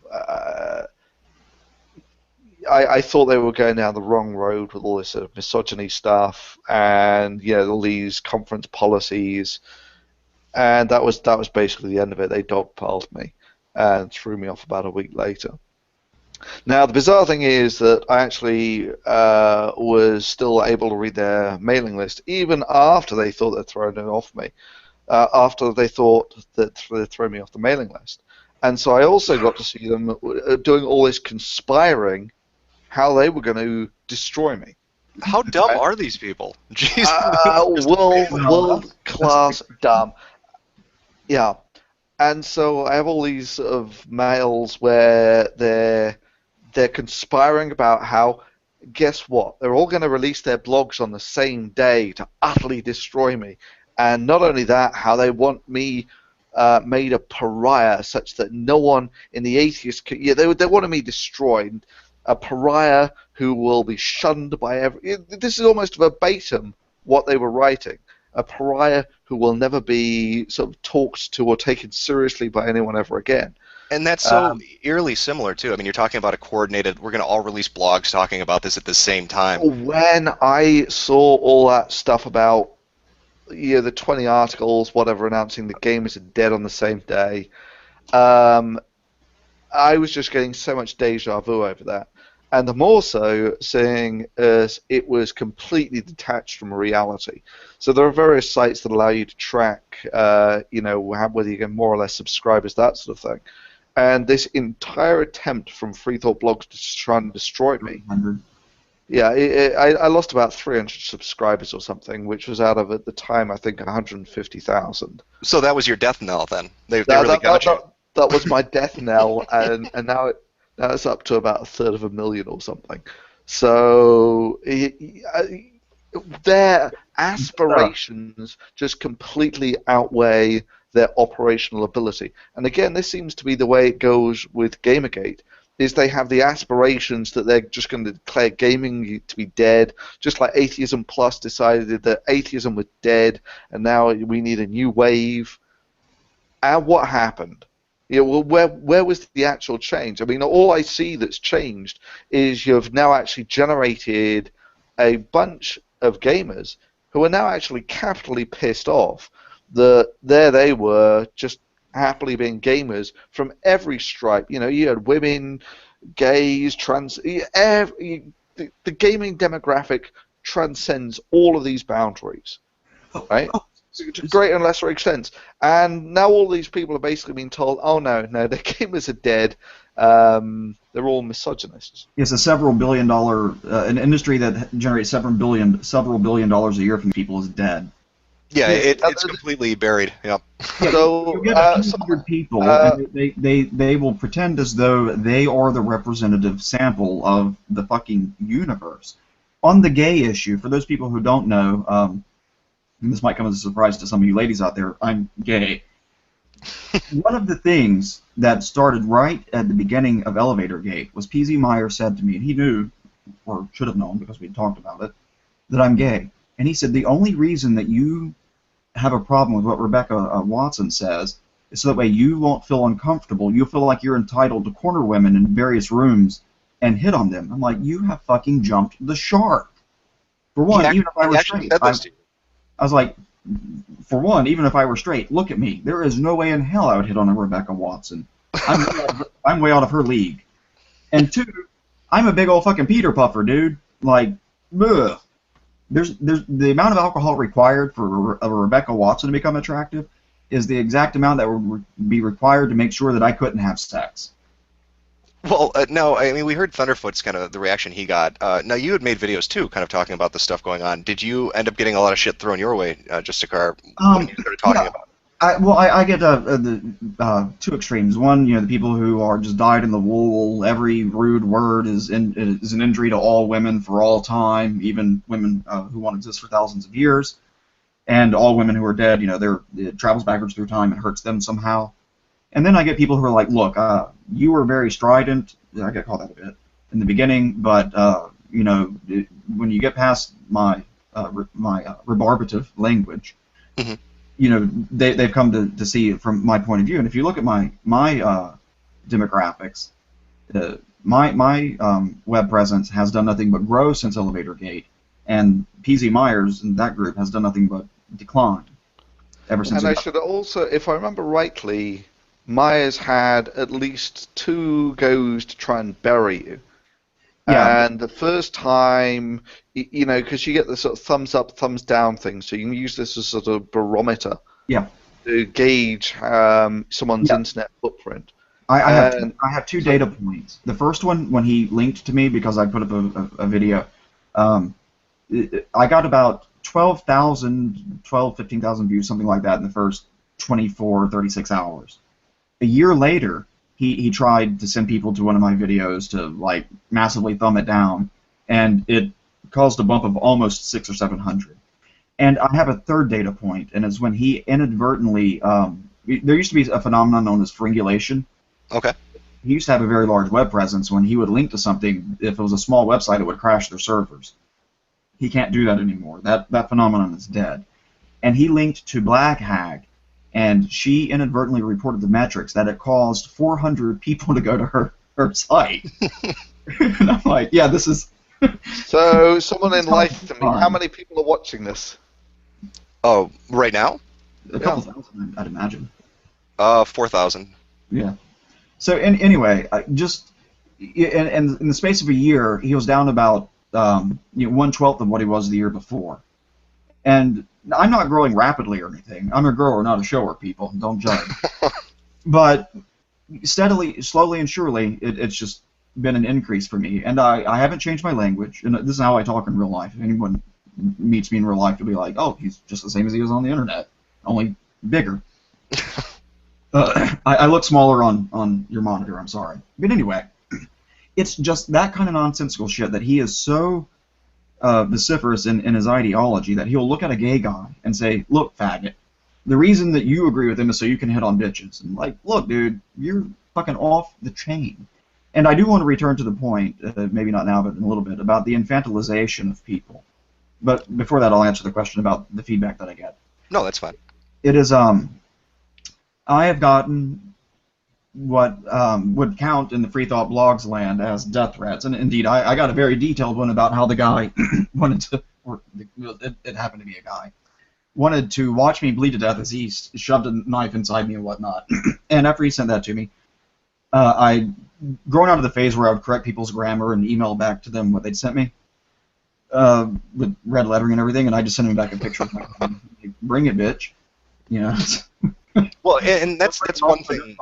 I thought they were going down the wrong road with all this sort of misogyny stuff and all these conference policies, and that was basically the end of it. They dogpiled me and threw me off about a week later. Now the bizarre thing is that I actually was still able to read their mailing list even after they thought they'd thrown it off me. After they thought that they'd throw me off the mailing list, and so I also got to see them doing all this conspiring, how they were going to destroy me. How dumb are these people? Jeez. World class dumb. Yeah, and so I have all these sort of mails where they're conspiring about how, guess what? They're all going to release their blogs on the same day to utterly destroy me. And not only that, how they want me made a pariah, such that no one in the atheist they wanted me destroyed, a pariah who will be shunned by every. This is almost verbatim what they were writing. A pariah who will never be sort of talked to or taken seriously by anyone ever again. And that's so eerily similar too. I mean, you're talking about a coordinated. We're going to all release blogs talking about this at the same time. When I saw all that stuff about the 20 articles, whatever, announcing the game is dead on the same day, I was just getting so much deja vu over that. And the more so seeing as it was completely detached from reality. So there are various sites that allow you to track, whether you get more or less subscribers, that sort of thing. And this entire attempt from Free Thought Blogs to try and destroy me. 100. Yeah, I lost about 300 subscribers or something, which was out of, at the time, I think, 150,000. So that was your death knell then? They really got you? That was my death knell, and now it's up to about 1/3 of a million or something. So their aspirations just completely outweigh their operational ability. And again, this seems to be the way it goes with Gamergate, is they have the aspirations that they're just going to declare gaming to be dead, just like Atheism Plus decided that atheism was dead, and now we need a new wave. And what happened? You know, well, where was the actual change? I mean, all I see that's changed is you've now actually generated a bunch of gamers who are now actually capitally pissed off that there they were just happily being gamers from every stripe. You know, you had women, gays, trans. The gaming demographic transcends all of these boundaries, right? To greater and lesser extent. And now all these people are basically being told, oh no, the gamers are dead. They're all misogynists. It's a several $billion an industry that generates several billion dollars a year from people is dead. Yeah, it's completely buried. Yep. So you get 100 people, and they will pretend as though they are the representative sample of the fucking universe. On the gay issue, for those people who don't know, and this might come as a surprise to some of you ladies out there, I'm gay. One of the things that started right at the beginning of Elevator Gate was PZ Meyer said to me, and he knew, or should have known because we talked about it, that I'm gay. And he said, the only reason that you have a problem with what Rebecca Watson says is so that way you won't feel uncomfortable. You'll feel like you're entitled to corner women in various rooms and hit on them. I'm like, you have fucking jumped the shark. For one, even if I were straight, I was like, for one, even if I were straight, look at me. There is no way in hell I would hit on a Rebecca Watson. I'm way out of her league. And two, I'm a big old fucking Peter Puffer, dude. Like, ugh. There's the amount of alcohol required for a Rebecca Watson to become attractive is the exact amount that would be required to make sure that I couldn't have sex. Well, no, I mean, we heard Thunderfoot's kind of the reaction he got. Now, you had made videos, too, kind of talking about the stuff going on. Did you end up getting a lot of shit thrown your way, Justikar, when you started talking about it? I get two extremes. One, the people who are just dyed in the wool. Every rude word is an injury to all women for all time, even women who won't exist for thousands of years. And all women who are dead, it travels backwards through time and hurts them somehow. And then I get people who are like, look, you were very strident. I get called that a bit in the beginning, but when you get past my rebarbative language, mm-hmm. They've come to see it from my point of view. And if you look at my demographics, my web presence has done nothing but grow since Elevator Gate, and PZ Myers and that group has done nothing but decline ever since. And I should also, if I remember rightly, Myers had at least 2 goes to try and bury you. Yeah. And the first time, because you get the sort of thumbs up, thumbs down thing, so you can use this as a sort of barometer to gauge someone's internet footprint. I have 2 data points. The first one, when he linked to me because I put up a video, I got about 15,000 views, something like that, in the first 24, 36 hours. A year later, he tried to send people to one of my videos to massively thumb it down, and it caused a bump of almost 600 or 700. And I have a third data point, and it's when he inadvertently there used to be a phenomenon known as fringulation. Okay. He used to have a very large web presence. When he would link to something, if it was a small website, it would crash their servers. He can't do that anymore. That phenomenon is dead. And he linked to Black Hag, and she inadvertently reported the metrics that it caused 400 people to go to her site. And I'm like, yeah, this is... So, someone enlightened me. How many people are watching this? Oh, right now? A couple thousand, I'd imagine. 4,000. Yeah. So, anyway, just... And in the space of a year, he was down about 1/12 of what he was the year before. And I'm not growing rapidly or anything. I'm a grower, not a shower, people. Don't judge. But steadily, slowly and surely, it's just been an increase for me. And I haven't changed my language. And this is how I talk in real life. If anyone meets me in real life, they'll be like, oh, he's just the same as he is on the internet, only bigger. I look smaller on your monitor, I'm sorry. But anyway, it's just that kind of nonsensical shit that he is so vociferous in his ideology that he'll look at a gay guy and say, "Look, faggot, the reason that you agree with him is so you can hit on bitches." And like, look, dude, you're fucking off the chain. And I do want to return to the point, maybe not now, but in a little bit, about the infantilization of people. But before that, I'll answer the question about the feedback that I get. No, that's fine. It is, I have gotten what would count in the Free Thought Blogs land as death threats. And indeed, I got a very detailed one about how the guy wanted to, or it happened to be a guy, wanted to watch me bleed to death as he shoved a knife inside me and whatnot. And after he sent that to me, I'd grown out of the phase where I would correct people's grammar and email back to them what they'd sent me with red lettering and everything, and I just sent him back a picture of my phone. Bring it, bitch. You know. Well, and that's one thing.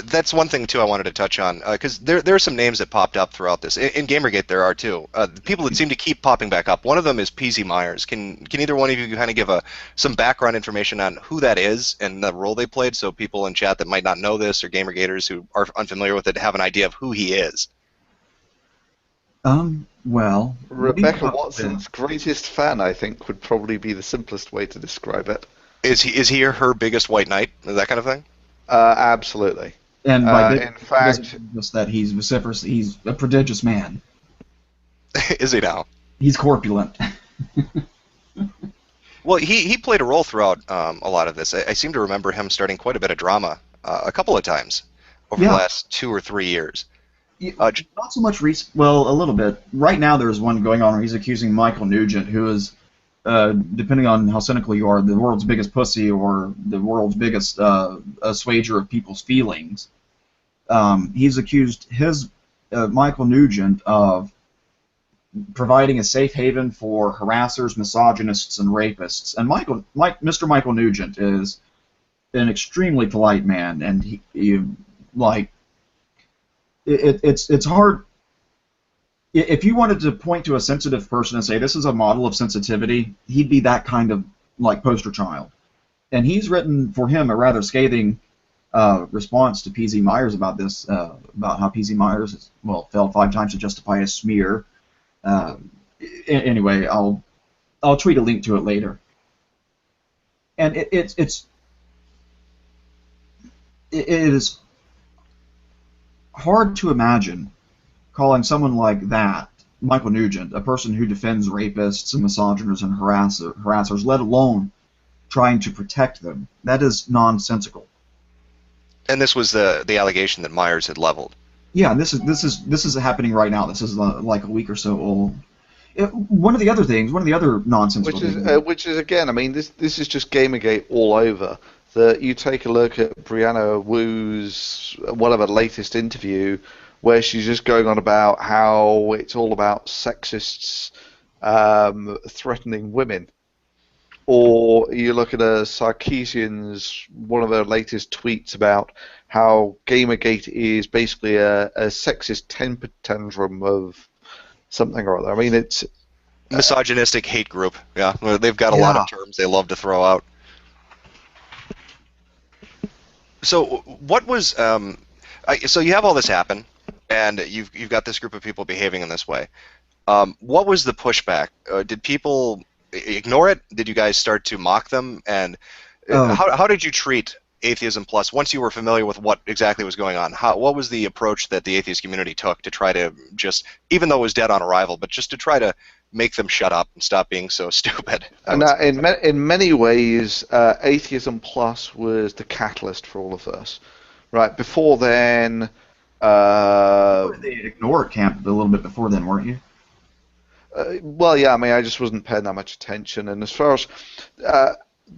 That's one thing too I wanted to touch on, because there are some names that popped up throughout this. In Gamergate there are too. People that seem to keep popping back up. One of them is PZ Myers. Can either one of you kind of give some background information on who that is and the role they played, so people in chat that might not know this, or Gamergaters who are unfamiliar with it, have an idea of who he is? Well, Rebecca Watson's greatest fan, I think, would probably be the simplest way to describe it. Is he or her biggest white knight? That kind of thing? Absolutely. And by in fact, just that he's vociferous. He's a prodigious man. Is he now? He's corpulent. Well, he played a role throughout a lot of this. I seem to remember him starting quite a bit of drama a couple of times over the last 2 or 3 years. Not so much well, a little bit. Right now there's one going on where he's accusing Michael Nugent, who is, depending on how cynical you are, the world's biggest pussy or the world's biggest assuager of people's feelings. He's accused Michael Nugent of providing a safe haven for harassers, misogynists, and rapists. And Mr. Michael Nugent is an extremely polite man, and it's hard. If you wanted to point to a sensitive person and say this is a model of sensitivity, he'd be that kind of poster child. And he's written for him a rather scathing response to PZ Myers about this, about how PZ Myers fell 5 times to justify a smear. Anyway, I'll tweet a link to it later. And it is hard to imagine calling someone like that, Michael Nugent, a person who defends rapists and misogynist and harassers, let alone trying to protect them. That is nonsensical. And this was the allegation that Myers had leveled. Yeah, this is happening right now. This is like a week or so old. One of the other nonsensical things, which is again, I mean, this is just Gamergate all over. That you take a look at Brianna Wu's latest interview, where she's just going on about how it's all about sexists threatening women. Or you look at Sarkeesian's, one of her latest tweets about how Gamergate is basically a sexist temper tantrum of something or other. I mean, it's... misogynistic hate group, yeah. They've got a lot of terms they love to throw out. So what was... so you have all this happen, and you've got this group of people behaving in this way. What was the pushback? Did people ignore it? Did you guys start to mock them? And how did you treat Atheism Plus once you were familiar with what exactly was going on? What was the approach that the atheist community took to try to just, even though it was dead on arrival, but just to try to make them shut up and stop being so stupid? And in many ways, Atheism Plus was the catalyst for all of this. Right, before then... they ignored camp a little bit before then, weren't you? Well, yeah, I mean, I just wasn't paying that much attention. And as far as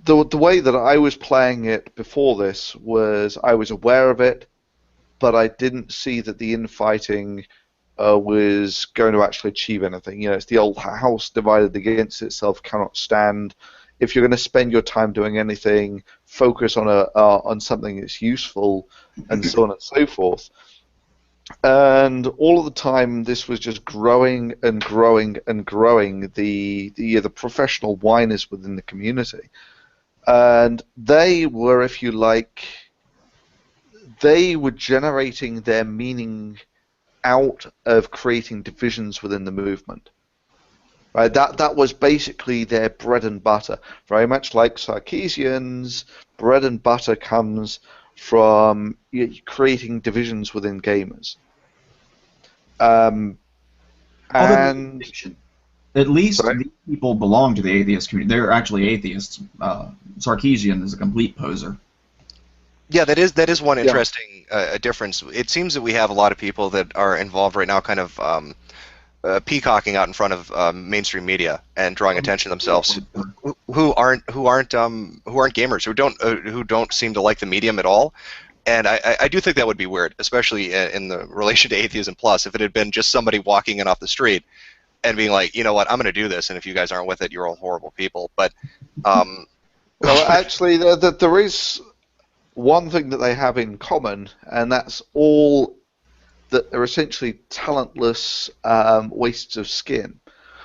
the way that I was playing it before this was I was aware of it, but I didn't see that the infighting was going to actually achieve anything. You know, it's the old house divided against itself cannot stand. If you're going to spend your time doing anything, focus on something that's useful, and so on and so forth. And all of the time, this was just growing and growing and growing. The professional whiners within the community, and they were, if you like, they were generating their meaning out of creating divisions within the movement. Right, that was basically their bread and butter. Very much like Sarkeesians, bread and butter comes from creating divisions within gamers. And at least sorry? these people belong to the atheist community. They're actually atheists. Sarkeesian is a complete poser. Yeah, that is one interesting difference. It seems that we have a lot of people that are involved right now, kind of peacocking out in front of mainstream media and drawing attention to themselves, who aren't gamers, who don't seem to like the medium at all. And I do think that would be weird, especially in the relation to Atheism Plus, if it had been just somebody walking in off the street and being like, you know what, I'm going to do this, and if you guys aren't with it, you're all horrible people. But well, actually, there is one thing that they have in common, and that's all that they're essentially talentless wastes of skin.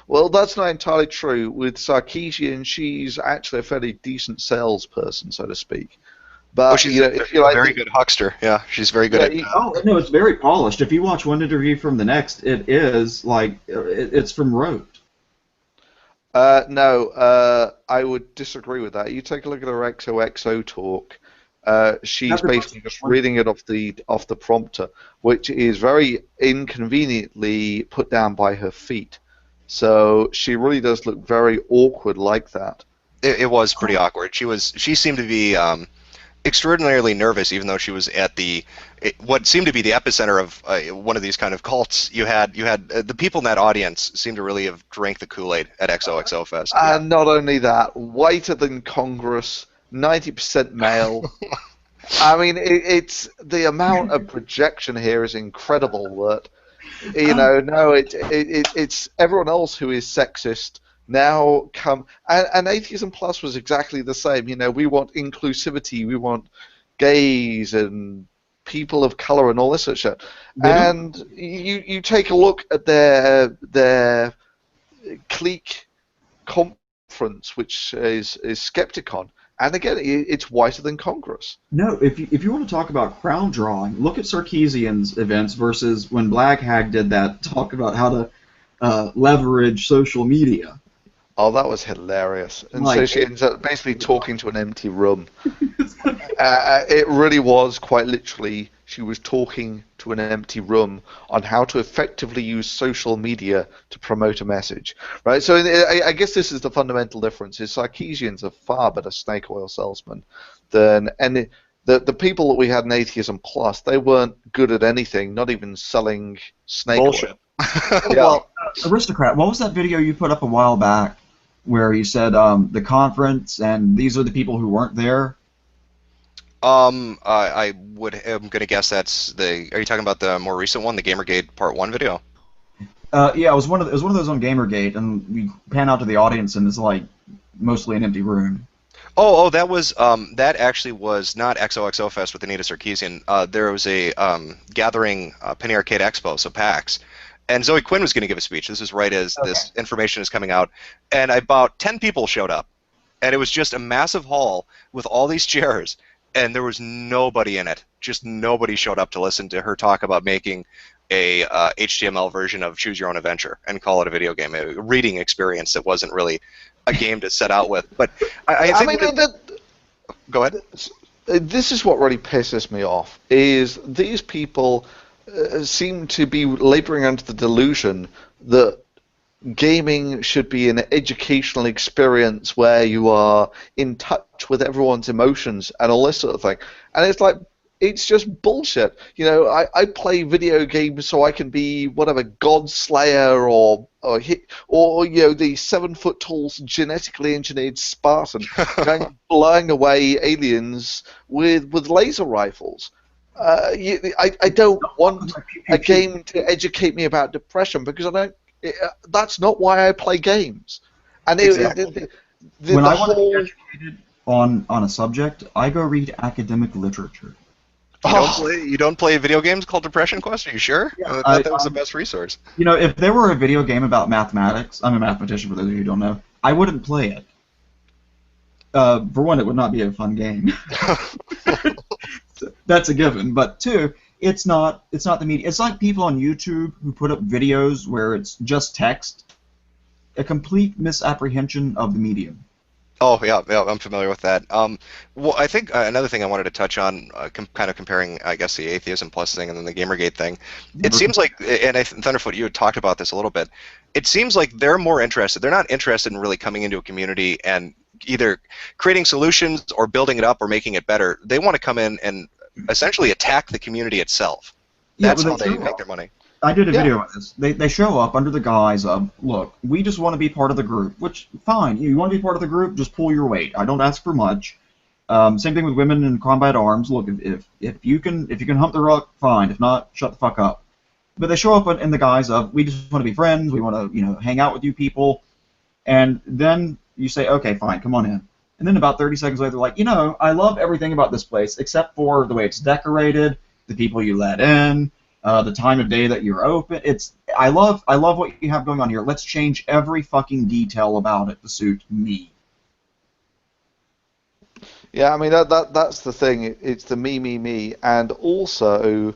Well, that's not entirely true. With Sarkeesian, she's actually a fairly decent salesperson, so to speak. But she's if you like, very good huckster. Yeah, she's very good at. Oh no, it's very polished. If you watch one interview from the next, it is like it's from rote. No, I would disagree with that. You take a look at her XOXO talk. She's basically just reading it off the prompter, which is very inconveniently put down by her feet. So she really does look very awkward like that. It was pretty awkward. She seemed to be extraordinarily nervous, even though she was at what seemed to be the epicenter of one of these kind of cults. You had the people in that audience seemed to really have drank the Kool-Aid at XOXO Fest. And not only that, whiter than Congress. 90% male. I mean, it's the amount of projection here is incredible. That it's everyone else who is sexist now come, and Atheism Plus was exactly the same. We want inclusivity, we want gays and people of color and all this sort of shit. And you take a look at their clique conference, which is Skepticon. And again, it's whiter than Congress. No, if you want to talk about crowd drawing, look at Sarkeesian's events versus when Black Hag did that talk about how to leverage social media. Oh, that was hilarious. And so she ends up basically talking to an empty room. It really was quite literally, she was talking to an empty room on how to effectively use social media to promote a message. Right? So I guess this is the fundamental difference, is Sarkeesian's a far better snake oil salesman than any. The people that we had in Atheism Plus, they weren't good at anything, not even selling snake oil. Well, Aristocrat, what was that video you put up a while back where you said the conference and these are the people who weren't there? I'm going to guess that's the. Are you talking about the more recent one, the Gamergate Part 1 video? Yeah, it was one of those on Gamergate, and we pan out to the audience, and it's like mostly an empty room. Oh, that was that actually was not XOXO Fest with Anita Sarkeesian. There was a gathering, Penny Arcade Expo, so PAX, and Zoe Quinn was going to give a speech. This is right as this information is coming out, and about 10 people showed up, and it was just a massive hall with all these chairs. And there was nobody in it. Just nobody showed up to listen to her talk about making a HTML version of Choose Your Own Adventure and call it a video game, a reading experience that wasn't really a game to set out with. But I think go ahead. This is what really pisses me off, is these people seem to be laboring under the delusion that gaming should be an educational experience where you are in touch with everyone's emotions and all this sort of thing. And it's like, it's just bullshit. I play video games so I can be whatever God Slayer or the 7-foot-tall genetically engineered Spartan blowing away aliens with laser rifles. I don't want a game to educate me about depression because I don't. That's not why I play games. And exactly. When I want to be educated on a subject, I go read academic literature. You don't play video games called Depression Quest? Are you sure? Yeah, I thought that was the best resource. If there were a video game about mathematics, I'm a mathematician for those of you who don't know, I wouldn't play it. For one, it would not be a fun game. That's a given. But two, It's not the media. It's like people on YouTube who put up videos where it's just text. A complete misapprehension of the medium. Oh yeah, yeah, I'm familiar with that. Well, I think another thing I wanted to touch on, kind of comparing, I guess, the Atheism Plus thing and then the Gamergate thing. It Never. seems like, and Thunderfoot, you had talked about this a little bit. It seems like they're more interested. They're not interested in really coming into a community and either creating solutions or building it up or making it better. They want to come in and essentially attack the community itself. Yeah, That's but how they make their money. I did a Yeah. video on this. They show up under the guise of, look, we just want to be part of the group, which, fine, you want to be part of the group, just pull your weight. I don't ask for much. Same thing with women in combat arms. Look, if you can hump the rock, fine. If not, shut the fuck up. But they show up in the guise of, we just want to be friends, we want to, hang out with you people, and then you say, okay, fine, come on in. And then about 30 seconds later, they're like, I love everything about this place except for the way it's decorated, the people you let in, the time of day that you're open. I love what you have going on here. Let's change every fucking detail about it to suit me. Yeah, I mean that's the thing. It's the me, and also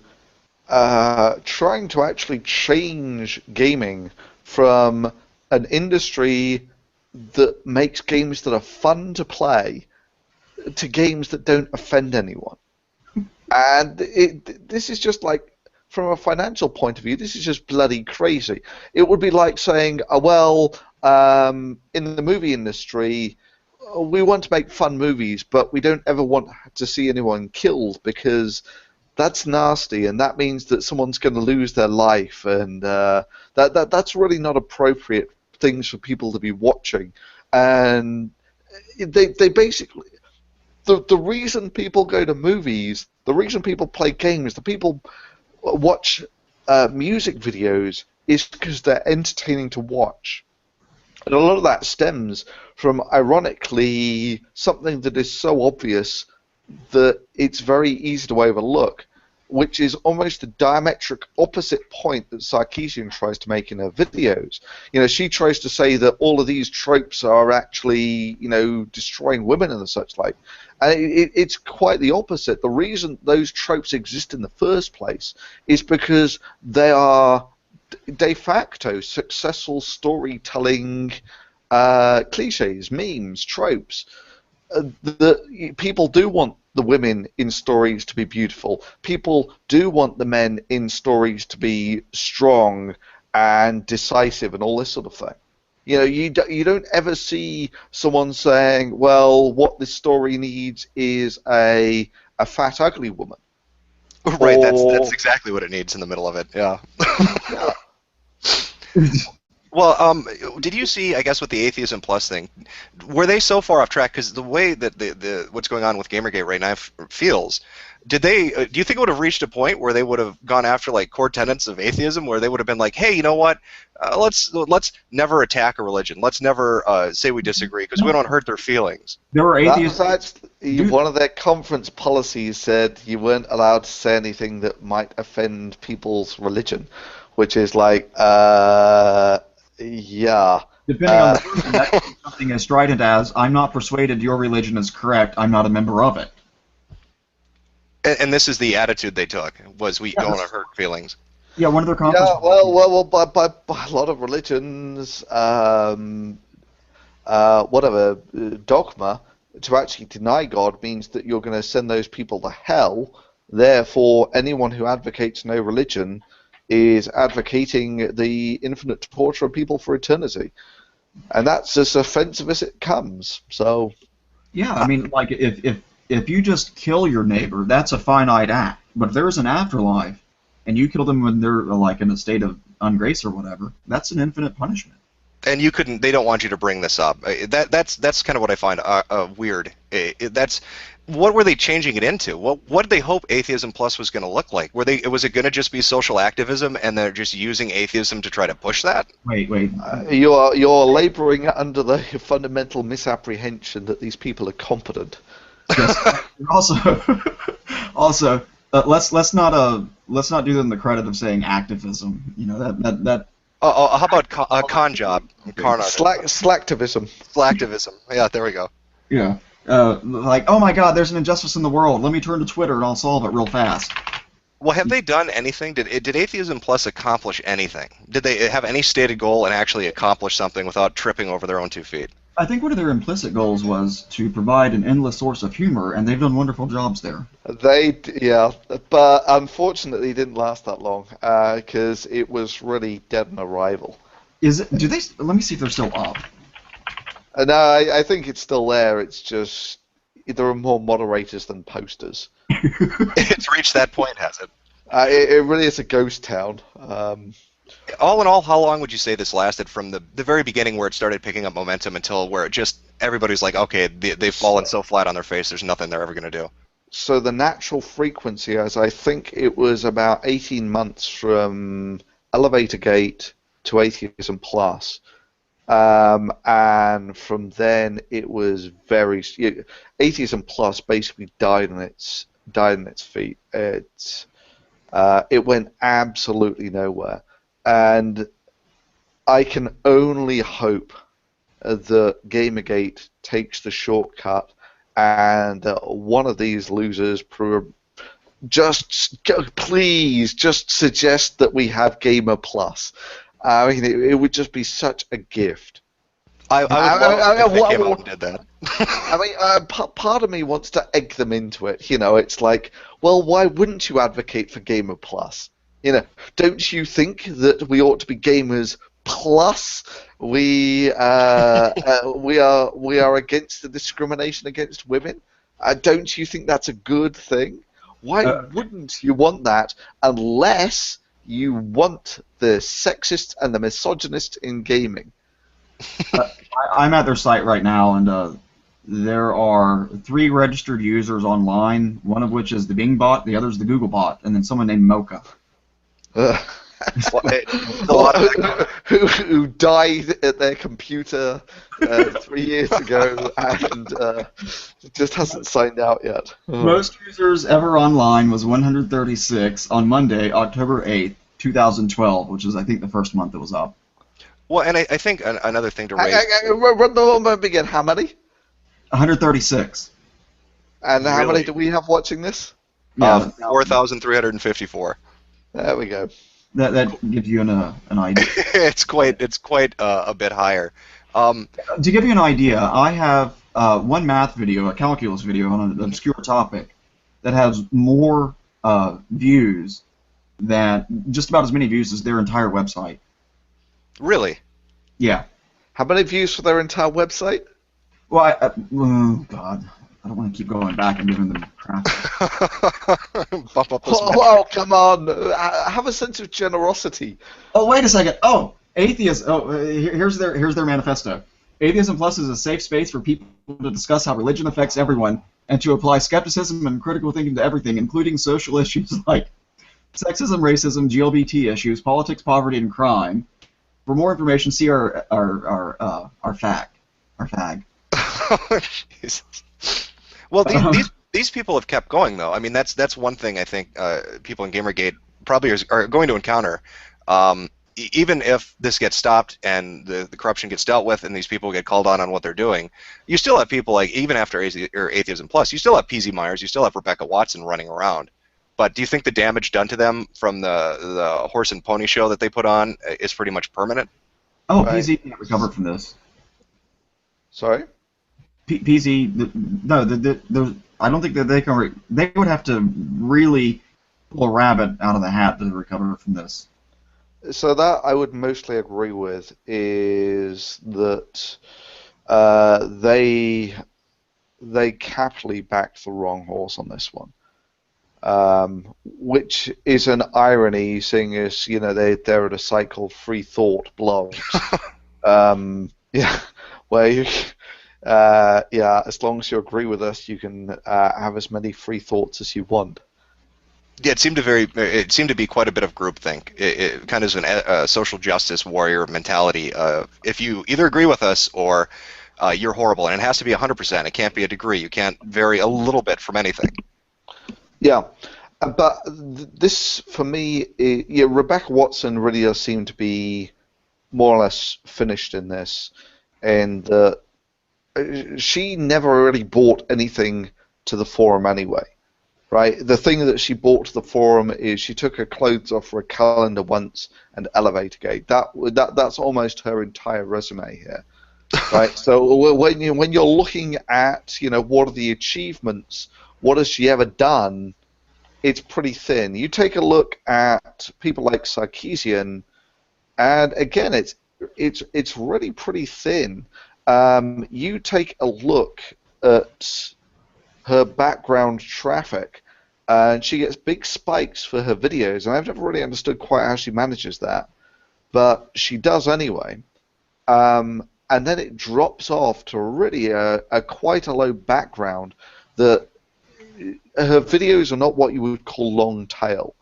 trying to actually change gaming from an industry that makes games that are fun to play to games that don't offend anyone. And this is just like, from a financial point of view, this is just bloody crazy. It would be like saying, in the movie industry, we want to make fun movies, but we don't ever want to see anyone killed because that's nasty, and that means that someone's going to lose their life, and that's really not appropriate things for people to be watching. And they basically... The reason people go to movies, the reason people play games, the people watch music videos is because they're entertaining to watch. And a lot of that stems from, ironically, something that is so obvious that it's very easy to overlook, which is almost the diametric opposite point that Sarkeesian tries to make in her videos. She tries to say that all of these tropes are actually, destroying women and such like. And it's quite the opposite. The reason those tropes exist in the first place is because they are de facto successful storytelling cliches, memes, tropes. People do want the women in stories to be beautiful. People do want the men in stories to be strong and decisive and all this sort of thing. You don't ever see someone saying, well, what this story needs is a fat, ugly woman. Right, that's exactly what it needs in the middle of it, yeah. Yeah. Well, did you see, I guess, with the Atheism Plus thing, were they so far off track? Because the way that what's going on with Gamergate right now feels, do you think it would have reached a point where they would have gone after like core tenets of atheism, where they would have been like, hey, you know what, let's never attack a religion, let's never say we disagree because we don't hurt their feelings. There were atheists. One of their conference policies said you weren't allowed to say anything that might offend people's religion, which is like, yeah. Depending on the person, that could be something as strident as, I'm not persuaded your religion is correct, I'm not a member of it. And this is the attitude they took, was we don't want to hurt feelings. Yeah, one of their conference. Yeah, well, by a lot of religions, whatever, dogma, to actually deny God means that you're going to send those people to hell. Therefore, anyone who advocates no religion is advocating the infinite torture of people for eternity. And that's as offensive as it comes. So, yeah, I mean, like, if you just kill your neighbor, that's a finite act. But if there's an afterlife, and you kill them when they're, like, in a state of ungrace or whatever, that's an infinite punishment. And they don't want you to bring this up. That's kind of what I find weird. What were they changing it into? What did they hope Atheism Plus was going to look like? Was it going to just be social activism, and they're just using atheism to try to push that? Wait. You're laboring under the fundamental misapprehension that these people are competent. Yes. Also, let's not do them the credit of saying activism. That. How about con job? Slacktivism. Slacktivism. Yeah, there we go. Yeah. Like, oh my God, there's an injustice in the world. Let me turn to Twitter and I'll solve it real fast. Well, have they done anything? Did Atheism Plus accomplish anything? Did they have any stated goal and actually accomplish something without tripping over their own 2 feet? I think one of their implicit goals was to provide an endless source of humor, and they've done wonderful jobs there. Yeah, but unfortunately, it didn't last that long because it was really dead on arrival. Is it? Do they? Let me see if they're still up. No, I think it's still there. It's just there are more moderators than posters. It's reached that point, has it? It really is a ghost town. All in all, how long would you say this lasted from the very beginning where it started picking up momentum until where it just everybody's like, okay, they've fallen so flat on their face, there's nothing they're ever going to do? So the natural frequency is, I think it was about 18 months from Elevator Gate to Atheism Plus. And from then it was Atheism Plus basically died on its feet. It went absolutely nowhere, and I can only hope that Gamergate takes the shortcut and one of these losers please just suggest that we have Gamer Plus. I mean, it would just be such a gift. I would love if they came out and did that. I mean, part of me wants to egg them into it. You know, it's like, well, why wouldn't you advocate for Gamer Plus? You know, don't you think that we ought to be gamers plus? We are against the discrimination against women. Don't you think that's a good thing? Why wouldn't you want that unless you want the sexist and the misogynist in gaming? I'm at their site right now, and there are 3 registered users online, one of which is the Bing bot, the other is the Google bot, and then someone named Mocha. Who died at their computer 3 years ago and just hasn't signed out yet. Most users ever online was 136 on Monday, October 8th, 2012, which is, I think, the first month it was up. Well, and I think another thing to raise... Run the moment again. How many? 136. And how many do we have watching this? 4,354. There we go. That gives you an idea. It's quite a bit higher. To give you an idea, I have one math video, a calculus video on an obscure topic that has more views than just about as many views as their entire website. Really? Yeah. How many views for their entire website? Well, oh God, I don't want to keep going back and giving them crap. Bump up those Oh, come on! Have a sense of generosity. Oh, wait a second. Oh, atheists. Oh, here's their manifesto. Atheism Plus is a safe space for people to discuss how religion affects everyone and to apply skepticism and critical thinking to everything, including social issues like sexism, racism, GLBT issues, politics, poverty, and crime. For more information, see our fag. Oh, Jesus. Well, these people have kept going, though. I mean, that's one thing I think people in Gamergate probably are going to encounter. Even if this gets stopped and the corruption gets dealt with and these people get called on what they're doing, you still have people like, even after Atheism Plus, you still have PZ Myers, you still have Rebecca Watson running around. But do you think the damage done to them from the horse and pony show that they put on is pretty much permanent? Oh, right. PZ can't recover from this. Sorry? PZ, no, I don't think that they can. They would have to really pull a rabbit out of the hat to recover from this. So that I would mostly agree with is that they capitally backed the wrong horse on this one. Which is an irony, seeing as they're at a site called Free Thought Blogs. Where you, as long as you agree with us, you can have as many free thoughts as you want. Yeah, it seemed to be quite a bit of groupthink. It kind of is a social justice warrior mentality. If you either agree with us or you're horrible, and it has to be 100%. It can't be a degree. You can't vary a little bit from anything. Yeah, but this, for me, Rebecca Watson really does seem to be more or less finished in this, and she never really brought anything to the forum anyway. right? The thing that she brought to the forum is she took her clothes off for a calendar once and elevator gate. That's almost her entire resume here, right? So when you're looking at, what are the achievements, what has she ever done? It's pretty thin. You take a look at people like Sarkeesian, and again, it's really pretty thin. You take a look at her background traffic, and she gets big spikes for her videos, and I've never really understood quite how she manages that, but she does anyway. And then it drops off to really a quite a low background. That her videos are not what you would call long tail.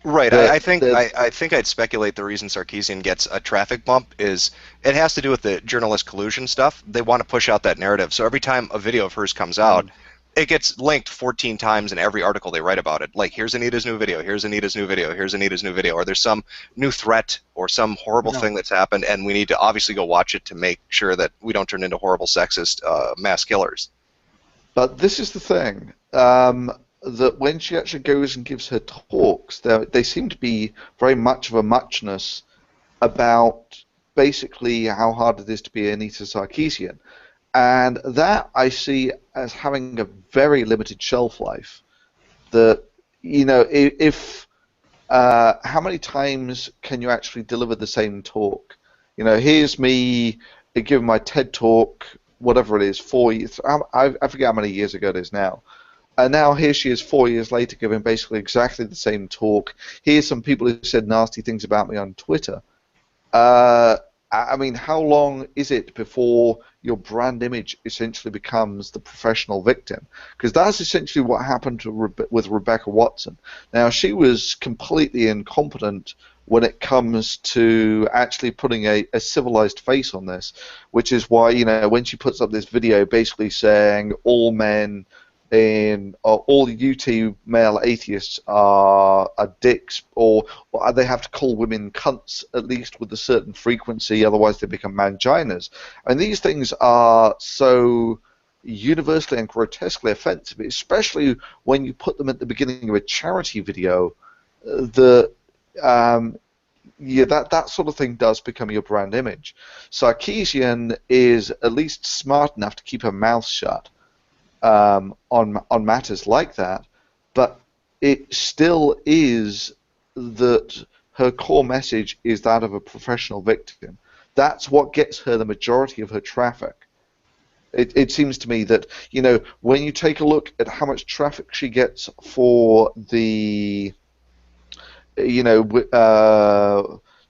Right. The, I think the, I'd speculate the reason Sarkeesian gets a traffic bump is it has to do with the journalist collusion stuff. They want to push out that narrative. So every time a video of hers comes out, it gets linked 14 times in every article they write about it. Like, here's Anita's new video, here's Anita's new video, here's Anita's new video, or there's some new threat or some horrible thing that's happened, and we need to obviously go watch it to make sure that we don't turn into horrible sexist mass killers. But this is the thing. That when she actually goes and gives her talks, they seem to be very much of a muchness about basically how hard it is to be Anita Sarkeesian. And that I see as having a very limited shelf life. That, if how many times can you actually deliver the same talk? Here's me giving my TED talk, whatever it is, 4 years. I forget how many years ago it is now. And now here she is 4 years later giving basically exactly the same talk. Here's some people who said nasty things about me on Twitter. I mean, how long is it before your brand image essentially becomes the professional victim? Because that's essentially what happened with Rebecca Watson. Now, she was completely incompetent when it comes to actually putting a civilized face on this, which is why, when she puts up this video basically saying all men all UT male atheists are dicks, or they have to call women cunts at least with a certain frequency, otherwise they become manginas. And these things are so universally and grotesquely offensive, especially when you put them at the beginning of a charity video. That sort of thing does become your brand image. Sarkeesian is at least smart enough to keep her mouth shut on matters like that, but it still is that her core message is that of a professional victim. That's what gets her the majority of her traffic. It seems to me that, when you take a look at how much traffic she gets for the,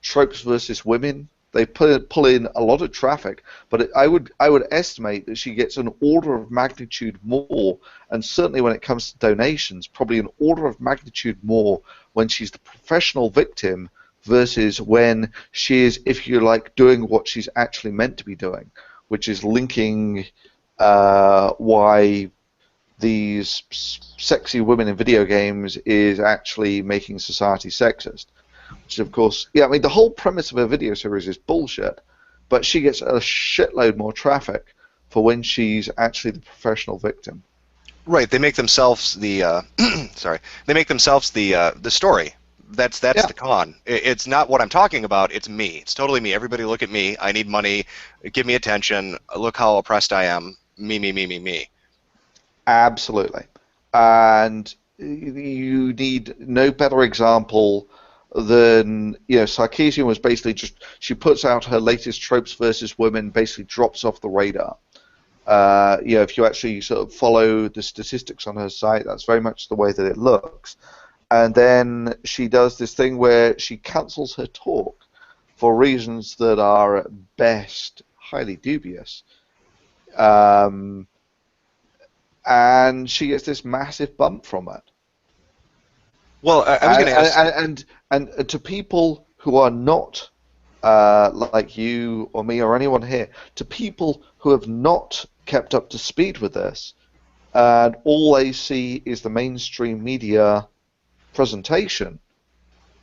tropes versus women, they pull in a lot of traffic, but I would estimate that she gets an order of magnitude more, and certainly when it comes to donations, probably an order of magnitude more when she's the professional victim versus when she is, if you like, doing what she's actually meant to be doing, which is linking why these sexy women in video games is actually making society sexist. Which, of course, the whole premise of her video series is bullshit, but she gets a shitload more traffic for when she's actually the professional victim. Right. They make themselves the sorry. They make themselves the story. That's the con. It's not what I'm talking about. It's me. It's totally me. Everybody look at me. I need money. Give me attention. Look how oppressed I am. Me, me, me, me, me. Absolutely. And you need no better example than, Sarkeesian was basically just, she puts out her latest tropes versus women, basically drops off the radar. If you actually sort of follow the statistics on her site, that's very much the way that it looks. And then she does this thing where she cancels her talk for reasons that are at best highly dubious. And she gets this massive bump from it. Well, I was going to ask... And to people who are not like you or me or anyone here, to people who have not kept up to speed with this, and all they see is the mainstream media presentation,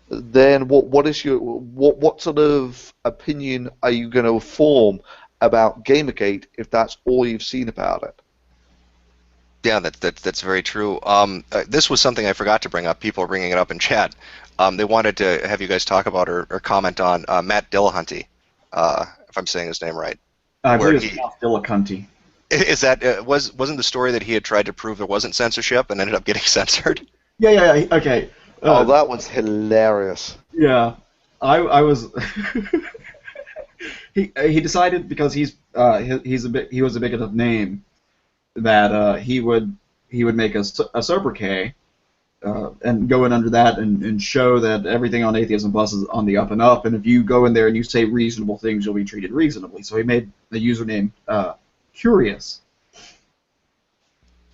then what sort of opinion are you going to form about Gamergate if that's all you've seen about it? Yeah, that's very true. This was something I forgot to bring up. People are bringing it up in chat. They wanted to have you guys talk about or comment on Matt Dillahunty, if I'm saying his name right. I Where believe it's he pronounced Dillicunty. is that wasn't the story that he had tried to prove there wasn't censorship and ended up getting censored? Yeah, okay. Oh, that was hilarious. Yeah, I was. he decided because he was a big enough name that he would make a sobriquet and go in under that and show that everything on Atheism Plus is on the up and up, and if you go in there and you say reasonable things, you'll be treated reasonably. So he made the username Curious,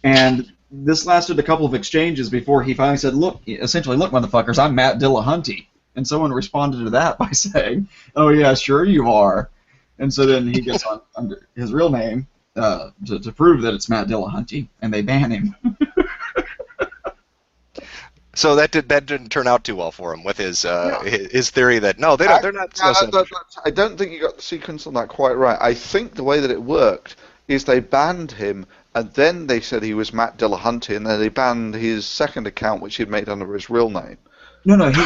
and this lasted a couple of exchanges before he finally said, "Look, essentially, look, motherfuckers, I'm Matt Dillahunty." And someone responded to that by saying, "Oh yeah, sure you are." And so then he gets on under his real name to prove that it's Matt Dillahunty, and they ban him. So that didn't turn out too well for him with his theory that no, they're not. I don't think you got the sequence on that quite right. I think the way that it worked is they banned him, and then they said he was Matt Dillahunty, and then they banned his second account, which he'd made under his real name. No, he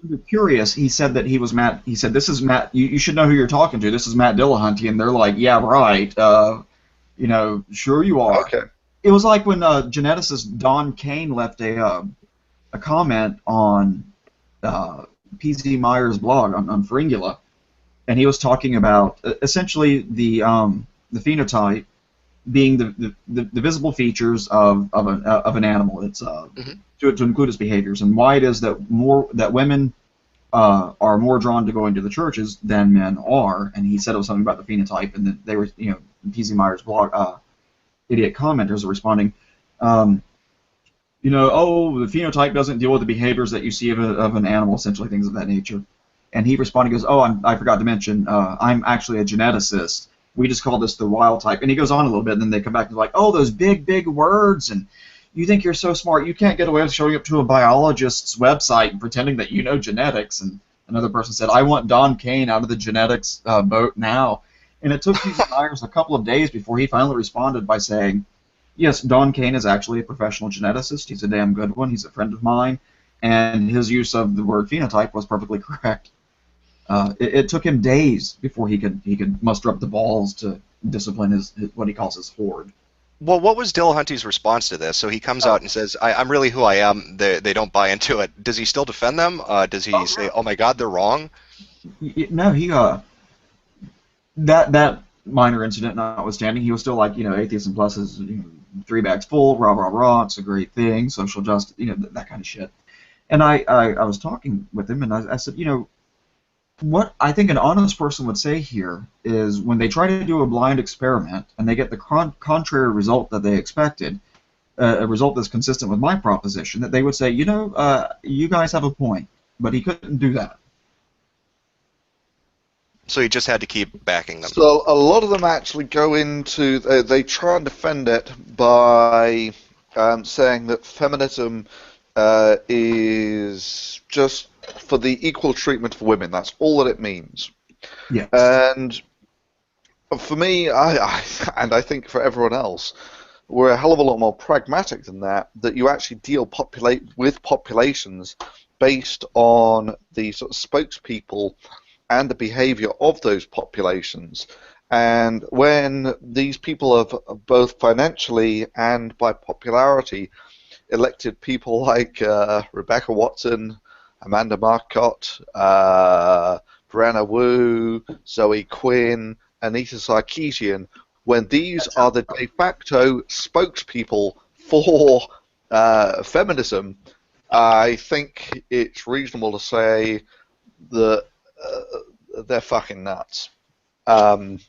was curious. He said that he was Matt. He said, "This is Matt. You should know who you're talking to. This is Matt Dillahunty." And they're like, "Yeah, right. Sure you are." Okay. It was like when geneticist Don Kane left a comment on PZ Meyer's blog on Fringula, and he was talking about essentially the phenotype being the visible features of an animal. It's to include its behaviors, and why it is that women are more drawn to going to the churches than men are. And he said it was something about the phenotype, and that they were, PZ Meyer's blog idiot commenters are responding. Oh, the phenotype doesn't deal with the behaviors that you see of an animal, essentially things of that nature. And he responded, he goes, "Oh, I forgot to mention, I'm actually a geneticist. We just call this the wild type." And he goes on a little bit, and then they come back and like, "Oh, those big words, and you think you're so smart. You can't get away with showing up to a biologist's website and pretending that you know genetics." And another person said, "I want Don Kane out of the genetics boat now." And it took these Myers a couple of days before he finally responded by saying, "Yes, Don Kane is actually a professional geneticist. He's a damn good one. He's a friend of mine, and his use of the word phenotype was perfectly correct." It took him days before he could muster up the balls to discipline his what he calls his horde. Well, what was Dillahunty's response to this? So he comes out and says, I'm really who I am. They don't buy into it. Does he still defend them? Does he say, "Oh my God, they're wrong"? No, he that minor incident notwithstanding, he was still like, Atheism Plus is 3 bags full, rah rah rah. It's a great thing, social justice, that kind of shit. And I was talking with him, and I said, what I think an honest person would say here is when they try to do a blind experiment and they get the contrary result that they expected, a result that's consistent with my proposition, that they would say, you guys have a point, but he couldn't do that. So he just had to keep backing them. So a lot of them actually go into, they try and defend it by saying that feminism is just for the equal treatment of women. That's all that it means. Yes. And for me, and I think for everyone else, we're a hell of a lot more pragmatic than that, that you actually deal with populations based on the sort of spokespeople and the behavior of those populations. And when these people have both financially and by popularity elected people like Rebecca Watson, Amanda Marcotte, Brianna Wu, Zoe Quinn, Anita Sarkeesian, when these are the de facto spokespeople for feminism, I think it's reasonable to say that they're fucking nuts. And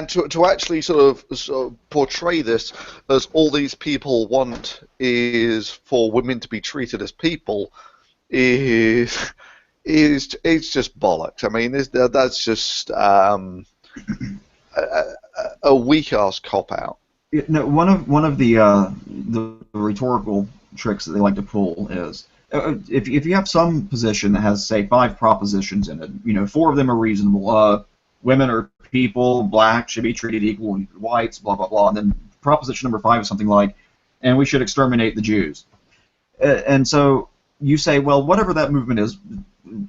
to actually sort of portray this as all these people want is for women to be treated as people is just bollocks. I mean, that's just a weak ass cop out. No, one of the rhetorical tricks that they like to pull is if you have some position that has, say, 5 propositions in it, 4 of them are reasonable. Women are people, black should be treated equal with whites, blah blah blah. And then proposition number 5 is something like, and we should exterminate the Jews. And so you say, well, whatever that movement is,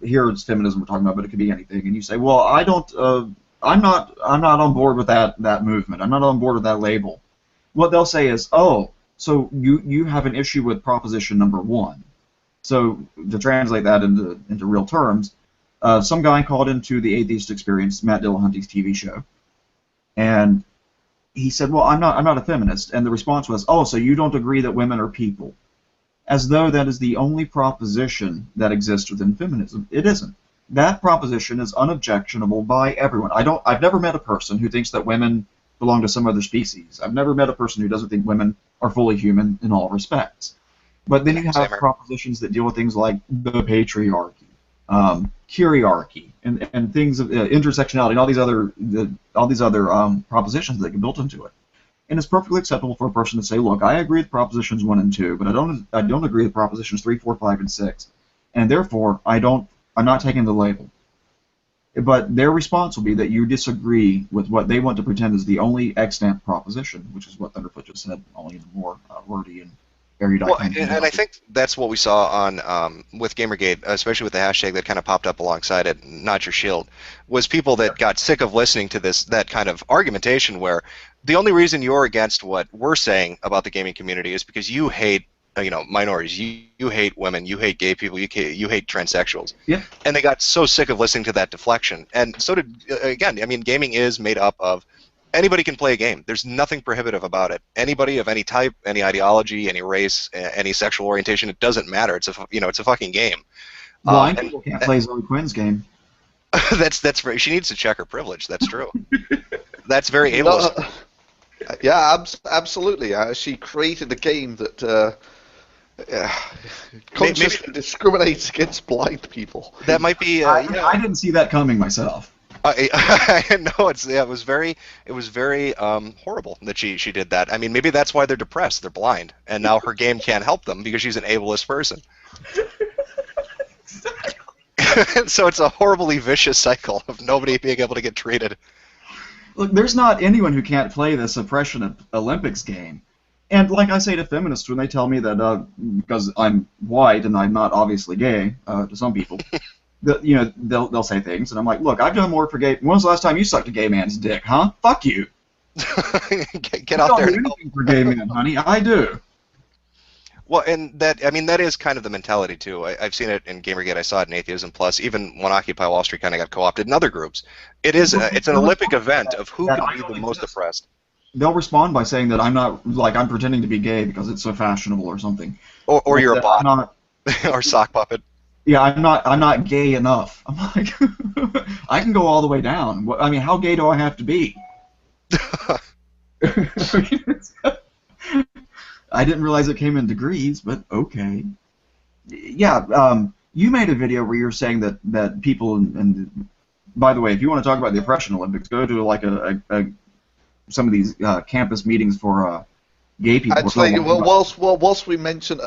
here it's feminism we're talking about, but it could be anything. And you say, well, I'm not on board with that movement. I'm not on board with that label. What they'll say is, oh, so you have an issue with proposition number 1. So to translate that into real terms, some guy called into the Atheist Experience, Matt Dillahunty's TV show, and he said, well, I'm not a feminist. And the response was, oh, so you don't agree that women are people. As though that is the only proposition that exists within feminism. It isn't. That proposition is unobjectionable by everyone. I've never met a person who thinks that women belong to some other species. I've never met a person who doesn't think women are fully human in all respects. But then you have propositions that deal with things like the patriarchy, curiarchy, and things of intersectionality, and all these other propositions that get built into it. And it's perfectly acceptable for a person to say, look, I agree with propositions 1 and 2, but I don't agree with propositions 3, 4, 5, and 6, and therefore I'm not taking the label. But their response will be that you disagree with what they want to pretend is the only extant proposition, which is what Thunderfoot just said, only in a more wordy and erudite. Well, and I think that's what we saw on with Gamergate, especially with the hashtag that kind of popped up alongside it, not your shield, was people that got sick of listening to that kind of argumentation where the only reason you're against what we're saying about the gaming community is because you hate minorities, you hate women, you hate gay people, you hate transsexuals. Yeah. And they got so sick of listening to that deflection. And so did, again, I mean, gaming is made up of anybody can play a game. There's nothing prohibitive about it. Anybody of any type, any ideology, any race, any sexual orientation, it doesn't matter. It's a fucking game. Blind people can't play Zoe Quinn's game. That's very, she needs to check her privilege. That's true. That's very ableist. No, yeah, absolutely. She created a game that consciously discriminates against blind people. That might be. I didn't see that coming myself. No, it was very horrible that she did that. I mean, maybe that's why they're depressed. They're blind, and now her game can't help them because she's an ableist person. So it's a horribly vicious cycle of nobody being able to get treated. Look, there's not anyone who can't play this Oppression Olympics game. And like I say to feminists when they tell me that because I'm white and I'm not obviously gay to some people, they'll say things, and I'm like, look, I've done more for gay. When was the last time you sucked a gay man's dick, huh? Fuck you. Get out there. I don't do anything for gay men, honey. I do. Well, and that is kind of the mentality too. I've seen it in Gamergate. I saw it in Atheism Plus. Even when Occupy Wall Street kind of got co-opted in other groups, it's an Olympic event of who can be the most oppressed. They'll respond by saying that I'm not, like, I'm pretending to be gay because it's so fashionable or something. Or you're a bot. Or sock puppet. Yeah, I'm not gay enough. I'm like, I can go all the way down. I mean, how gay do I have to be? I didn't realize it came in degrees, but okay. Yeah, you made a video where you're saying that people, and by the way, if you want to talk about the Oppression Olympics, go to like some of these campus meetings for gay people. Actually, whilst we mention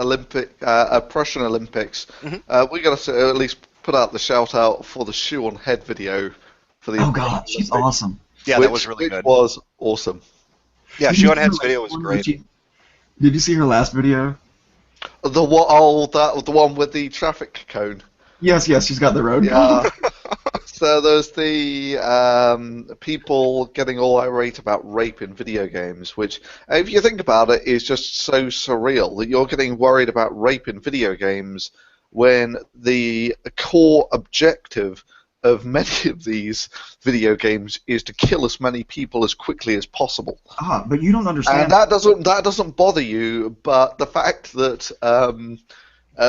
Oppression Olympics, we got to at least put out the shout out for the shoe on head video for the. Oh God, she's awesome. Yeah, that was really good. It was awesome. Yeah, shoe on head's video was great. Did you see her last video? The one with the traffic cone. Yes, she's got the road. Yeah. So there's the people getting all irate about rape in video games, which, if you think about it, is just so surreal that you're getting worried about rape in video games when the core objective of many of these video games is to kill as many people as quickly as possible. Ah, but you don't understand. And that doesn't bother you, but the fact that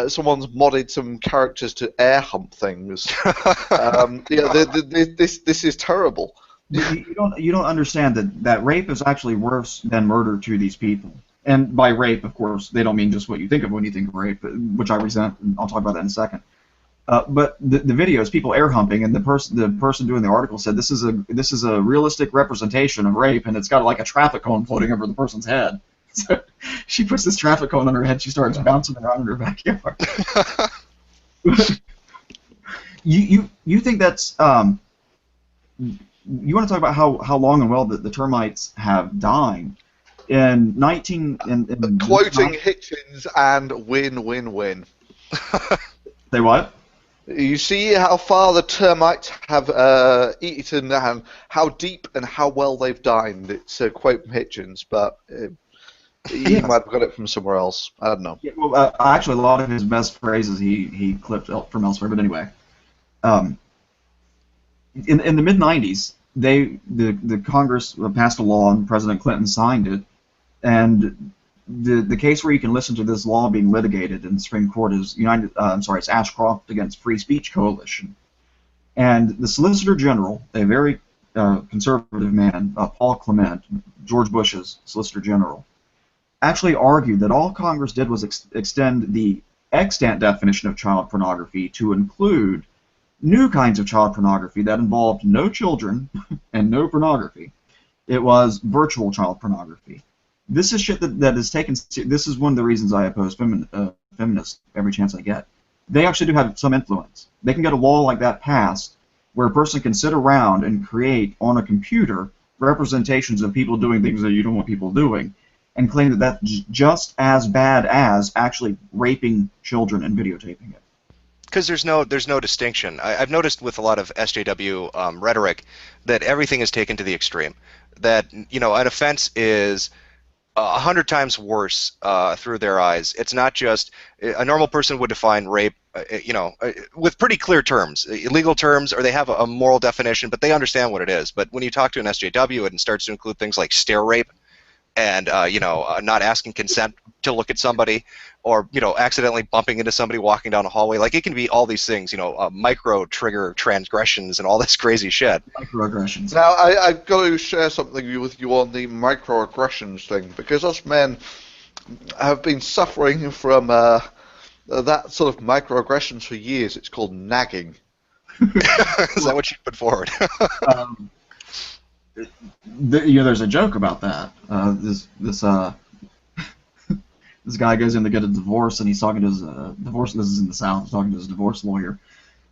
someone's modded some characters to air hump things, this is terrible. You don't understand that rape is actually worse than murder to these people. And by rape, of course, they don't mean just what you think of when you think of rape, which I resent, and I'll talk about that in a second. But the video is people air humping, and the person doing the article said this is a realistic representation of rape, and it's got like a traffic cone floating over the person's head. So she puts this traffic cone on her head. She starts bouncing around in her backyard. You think that's you want to talk about how long and well the termites have dined? in 19 in Quoting Hitchens and win, win, win. Say what? You see how far the termites have eaten and how deep and how well they've dined. It's a quote from Hitchens, but he might have got it from somewhere else. I don't know. Yeah, well, actually, a lot of his best phrases he clipped from elsewhere. But anyway, in the mid '90s, the Congress passed a law and President Clinton signed it, and the case where you can listen to this law being litigated in the Supreme Court is it's Ashcroft against Free Speech Coalition, and the Solicitor General, a very conservative man, Paul Clement, George Bush's Solicitor General, actually argued that all Congress did was extend the extant definition of child pornography to include new kinds of child pornography that involved no children and no pornography. It was virtual child pornography. This is shit that is taken. This is one of the reasons I oppose feminists every chance I get. They actually do have some influence. They can get a law like that passed where a person can sit around and create on a computer representations of people doing things that you don't want people doing, and claim that that's just as bad as actually raping children and videotaping it. Because there's no distinction. I've noticed with a lot of SJW rhetoric that everything is taken to the extreme. That an offense is 100 times worse through their eyes. It's not just a normal person would define rape, with pretty clear terms, legal terms, or they have a moral definition, but they understand what it is. But when you talk to an SJW, it starts to include things like stare rape, and not asking consent to look at somebody, or accidentally bumping into somebody walking down a hallway. Like, it can be all these things, micro trigger transgressions and all this crazy shit. Microaggressions. Now, I've got to share something with you on the microaggressions thing, because us men have been suffering from that sort of microaggressions for years. It's called nagging. Is that what you put forward? There's a joke about that. This guy goes in to get a divorce, and he's talking to his divorce. This is in the South. He's talking to his divorce lawyer,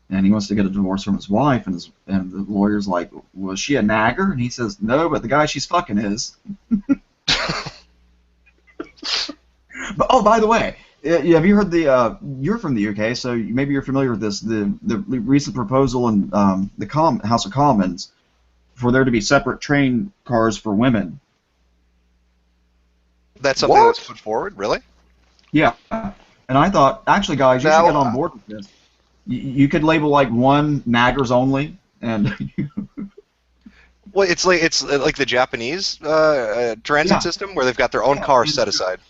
and he wants to get a divorce from his wife. And the lawyer's like, "Was she a nagger?" And he says, "No, but the guy she's fucking is." But by the way, have you heard you're from the UK, so maybe you're familiar with this. The recent proposal in the House of Commons for there to be separate train cars for women. That's something that's put forward, really? Yeah. And I thought, actually, guys, you should get on board with this. You could label like one naggers only, and well, it's like the Japanese transit system where they've got their own cars set aside.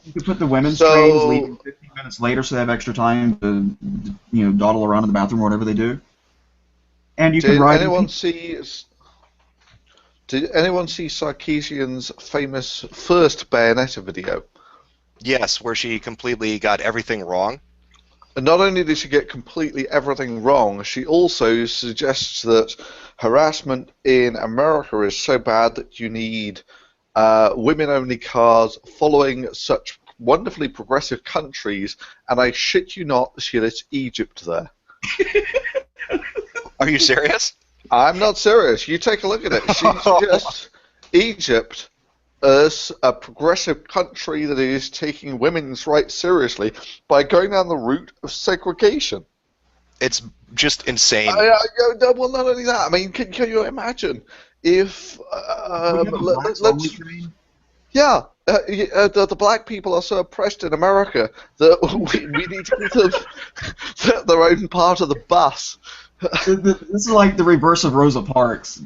You could put the women's trains leaving 15 minutes later, so they have extra time to dawdle around in the bathroom or whatever they do. And you can ride. Did anyone see Sarkeesian's famous first Bayonetta video? Yes, where she completely got everything wrong. And not only did she get completely everything wrong, she also suggests that harassment in America is so bad that you need women-only cars following such wonderfully progressive countries, and I shit you not, she lists Egypt there. Are you serious? I'm not serious. You take a look at it. She suggests Egypt as a progressive country that is taking women's rights seriously by going down the route of segregation. It's just insane. Well, not only that. I mean, can you imagine if the black people are so oppressed in America that we need to give them their own part of the bus. This is like the reverse of Rosa Parks.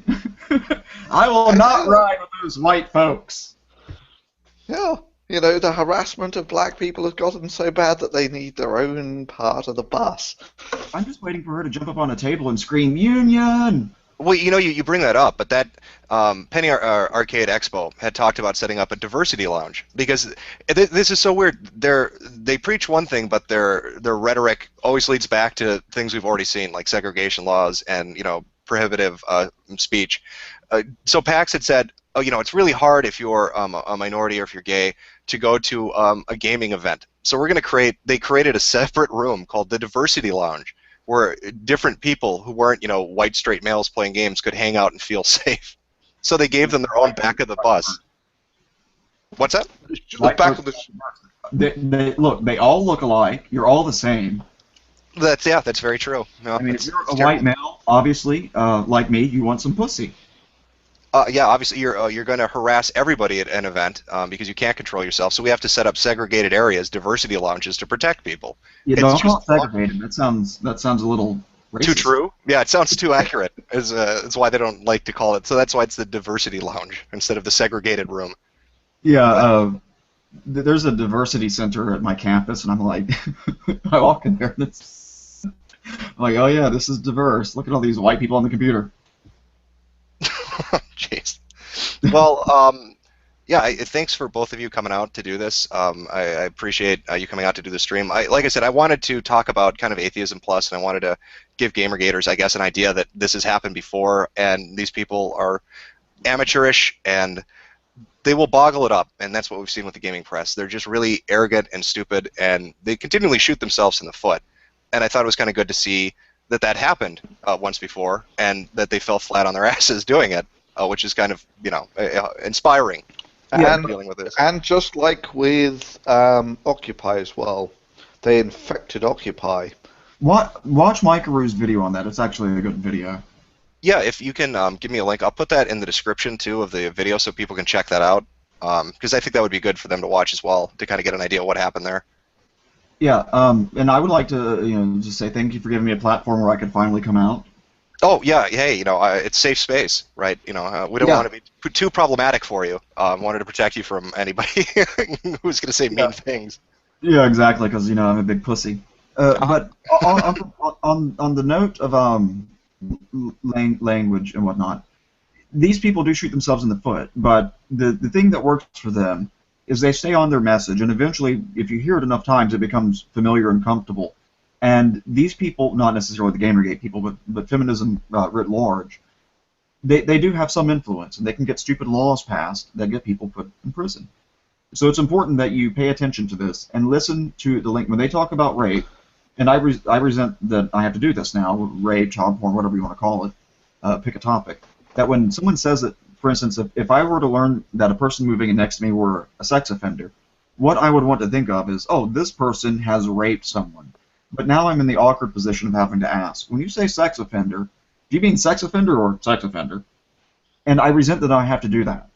I will not ride with those white folks. Yeah, the harassment of black people has gotten so bad that they need their own part of the bus. I'm just waiting for her to jump up on a table and scream, "Union!" Well, you bring that up, but that Penny Arcade Expo had talked about setting up a diversity lounge, because this is so weird. They preach one thing, but their rhetoric always leads back to things we've already seen, like segregation laws and prohibitive speech. So PAX had said, it's really hard if you're a minority or if you're gay to go to a gaming event. So they created a separate room called the Diversity Lounge, where different people who weren't, white straight males playing games could hang out and feel safe. So they gave them their own back of the bus. What's that? The back of the. Look, they all look alike. You're all the same. That's very true. No, I mean, if you're a terrible. white male, obviously, like me, you want some pussy. Yeah, obviously you're going to harass everybody at an event because you can't control yourself. So we have to set up segregated areas, diversity lounges, to protect people. You It's don't call just it segregated. That sounds a little racist. too true. Yeah, it sounds too accurate. Is why they don't like to call it. So that's why it's the diversity lounge instead of the segregated room. Yeah, there's a diversity center at my campus, and I'm like, I walk in there, and I'm like, oh yeah, this is diverse. Look at all these white people on the computer. Jeez. Well, yeah, thanks for both of you coming out to do this. I appreciate you coming out to do the stream. Like I said, I wanted to talk about kind of Atheism Plus, and I wanted to give GamerGators, I guess, an idea that this has happened before, and these people are amateurish, and they will boggle it up, and that's what we've seen with the gaming press. They're just really arrogant and stupid, and they continually shoot themselves in the foot. And I thought it was kind of good to see that that happened once before, and that they fell flat on their asses doing it, which is kind of, inspiring. Dealing with this. And just like with Occupy as well, they infected Occupy. Watch Mikaru's video on that. It's actually a good video. Yeah, if you can give me a link, I'll put that in the description too of the video so people can check that out. Because I think that would be good for them to watch as well to kind of get an idea of what happened there. Yeah, and I would like to, just say thank you for giving me a platform where I could finally come out. Oh yeah, hey, it's safe space, right? We don't want to be too problematic for you. Wanted to protect you from anybody who's going to say mean things. Yeah, exactly, because I'm a big pussy. But on the note of language and whatnot, these people do shoot themselves in the foot. But the thing that works for them is they stay on their message, and eventually, if you hear it enough times, it becomes familiar and comfortable. And these people, not necessarily the Gamergate people, but feminism writ large, they do have some influence, and they can get stupid laws passed that get people put in prison. So it's important that you pay attention to this and listen to the link. When they talk about rape, and I resent that I have to do this now, rape, child porn, whatever you want to call it, pick a topic, that when someone says that, for instance, if I were to learn that a person moving in next to me were a sex offender, what I would want to think of is, oh, this person has raped someone. But now I'm in the awkward position of having to ask, when you say sex offender, do you mean sex offender or sex offender? And I resent that I have to do that.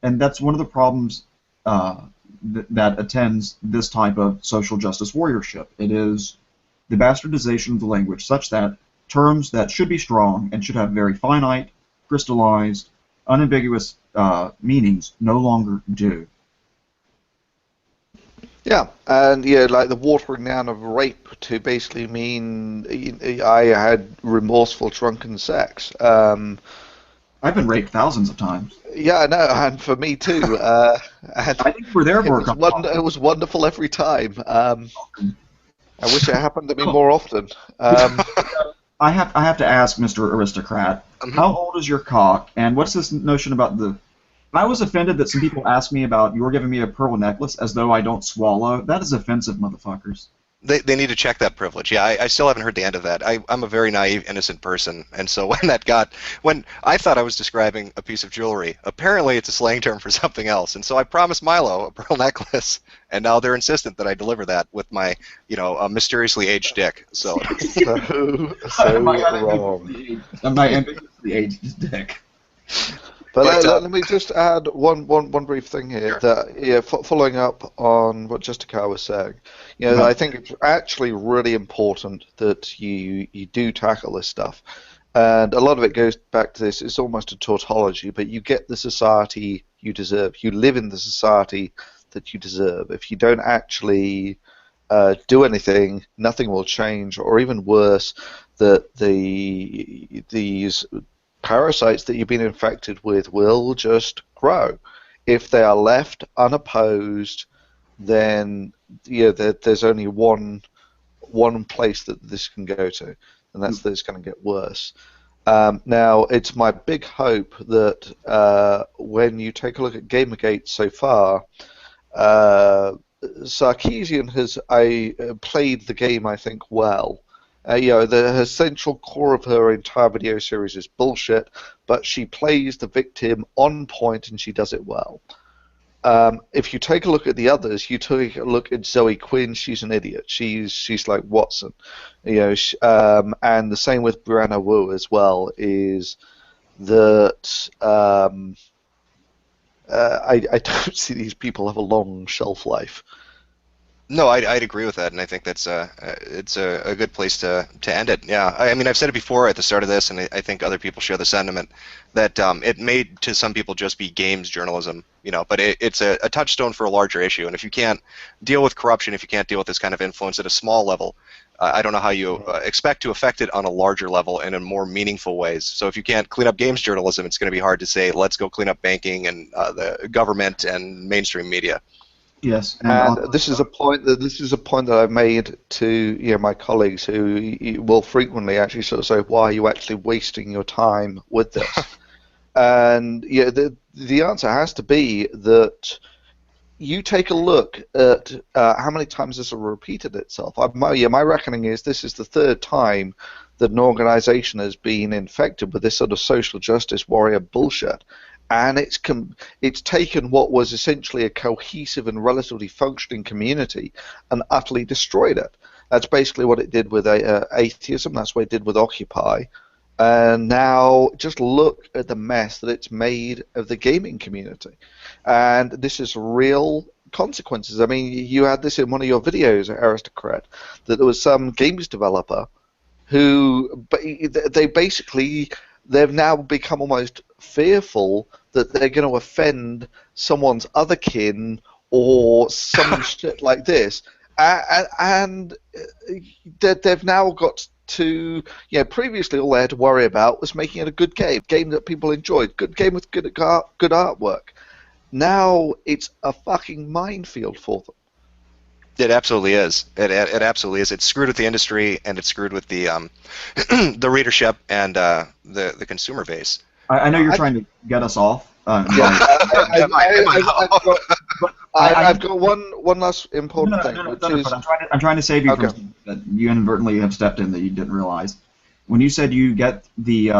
And that's one of the problems that attends this type of social justice warriorship. It is the bastardization of the language such that terms that should be strong and should have very finite, crystallized, unambiguous meanings no longer do. Yeah, and like the watering down of rape to basically mean I had remorseful drunken sex. I've been raped thousands of times. Yeah, I know, and for me too. I think we're there for a couple. It was wonderful every time. I wish it happened to me more often. I have to ask, Mr. Aristocrat, how old is your cock, and what's this notion about the... I was offended that some people asked me about, you're giving me a pearl necklace as though I don't swallow. That is offensive, motherfuckers. They need to check that privilege. Yeah, I still haven't heard the end of that. I'm a very naive, innocent person, and so when I thought I was describing a piece of jewelry, apparently it's a slang term for something else, and so I promised Milo a pearl necklace, and now they're insistent that I deliver that with my, mysteriously aged dick. So wrong. My ambiguously aged dick. But let me just add one brief thing here. That following up on what Justica was saying, I think it's actually really important that you do tackle this stuff, and a lot of it goes back to this. It's almost a tautology, but you get the society you deserve. You live in the society that you deserve. If you don't actually do anything, nothing will change, or even worse, that these parasites that you've been infected with will just grow. If they are left unopposed, then there's only one place that this can go to, and that's that it's going to get worse. Now, it's my big hope that when you take a look at Gamergate so far, Sarkeesian has played the game, I think, well. The essential core of her entire video series is bullshit, but she plays the victim on point and she does it well. if you take a look at the others, you take a look at Zoe Quinn. She's an idiot. She's like Watson, and the same with Brianna Wu as well. Is that I don't see these people have a long shelf life. No, I'd agree with that, and I think that's it's a good place to end it. Yeah, I mean, I've said it before at the start of this, and I think other people share the sentiment that it may to some people just be games journalism, but it's a touchstone for a larger issue. And if you can't deal with corruption, if you can't deal with this kind of influence at a small level, I don't know how you expect to affect it on a larger level and in more meaningful ways. So if you can't clean up games journalism, it's going to be hard to say, let's go clean up banking and the government and mainstream media. Yes, and this is a point that I've made to my colleagues who will frequently actually sort of say, "Why are you actually wasting your time with this?" And the answer has to be that you take a look at how many times this has repeated itself. My reckoning is this is the third time that an organization has been infected with this sort of social justice warrior bullshit. And it's taken what was essentially a cohesive and relatively functioning community and utterly destroyed it. That's basically what it did with atheism. That's what it did with Occupy. And now just look at the mess that it's made of the gaming community. And this is real consequences. I mean, you had this in one of your videos, Aristocrat, that there was some games developer who they've now become almost fearful that they're going to offend someone's other kin or some shit like this, and they've now got to, previously all they had to worry about was making it a good game that people enjoyed, good game with good artwork. Now it's a fucking minefield for them. It absolutely is. It absolutely is. It's screwed with the industry, and it's screwed with the the readership and the consumer base. I know you're trying to get us off. I've got one last important thing. I'm trying to save you from something that you inadvertently have stepped in that you didn't realize. When you said you get the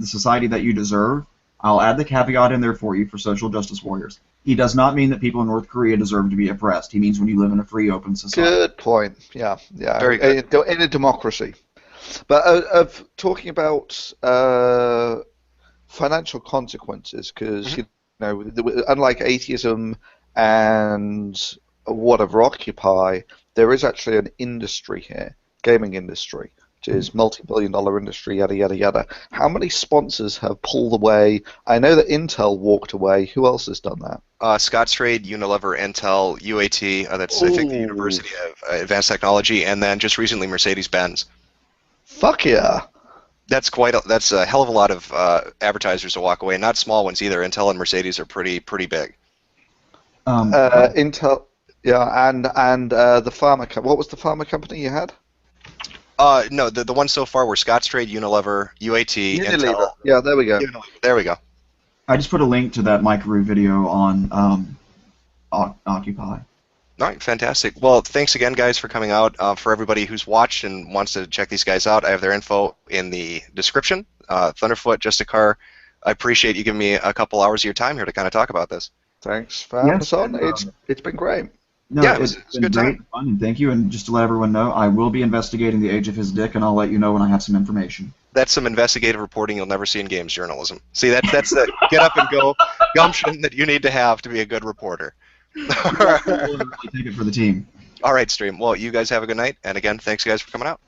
society that you deserve, I'll add the caveat in there for you for social justice warriors. He does not mean that people in North Korea deserve to be oppressed. He means when you live in a free, open society. Good point. Yeah. Very good. In a democracy. But of talking about financial consequences, because unlike atheism and whatever Occupy, there is actually an industry here, gaming industry, which is multi-billion-dollar industry, yada yada yada. How many sponsors have pulled away? I know that Intel walked away. Who else has done that? Scottrade, Unilever, Intel, UAT. That's I think the University of Advanced Technology, and then just recently Mercedes-Benz. Fuck yeah. That's a hell of a lot of advertisers to walk away. Not small ones either. Intel and Mercedes are pretty big. Intel, yeah, and the pharma. What was the pharma company you had? No, the ones so far were Scottrade, Unilever, UAT, Unilever. Intel. Yeah, there we go. Unilever. There we go. I just put a link to that Micro video on Occupy. All right, fantastic. Well, thanks again, guys, for coming out. For everybody who's watched and wants to check these guys out, I have their info in the description. Thunderfoot, Justicar, I appreciate you giving me a couple hours of your time here to kind of talk about this. Thanks for having us on. It's been great. No, yeah, it's a been good great time. fun, and thank you. And just to let everyone know, I will be investigating the age of his dick, and I'll let you know when I have some information. That's some investigative reporting you'll never see in games journalism. See, that's the get up and go gumption that you need to have to be a good reporter. We'll take it for the team. All right, stream. Well, you guys have a good night, and again, thanks, guys, for coming out.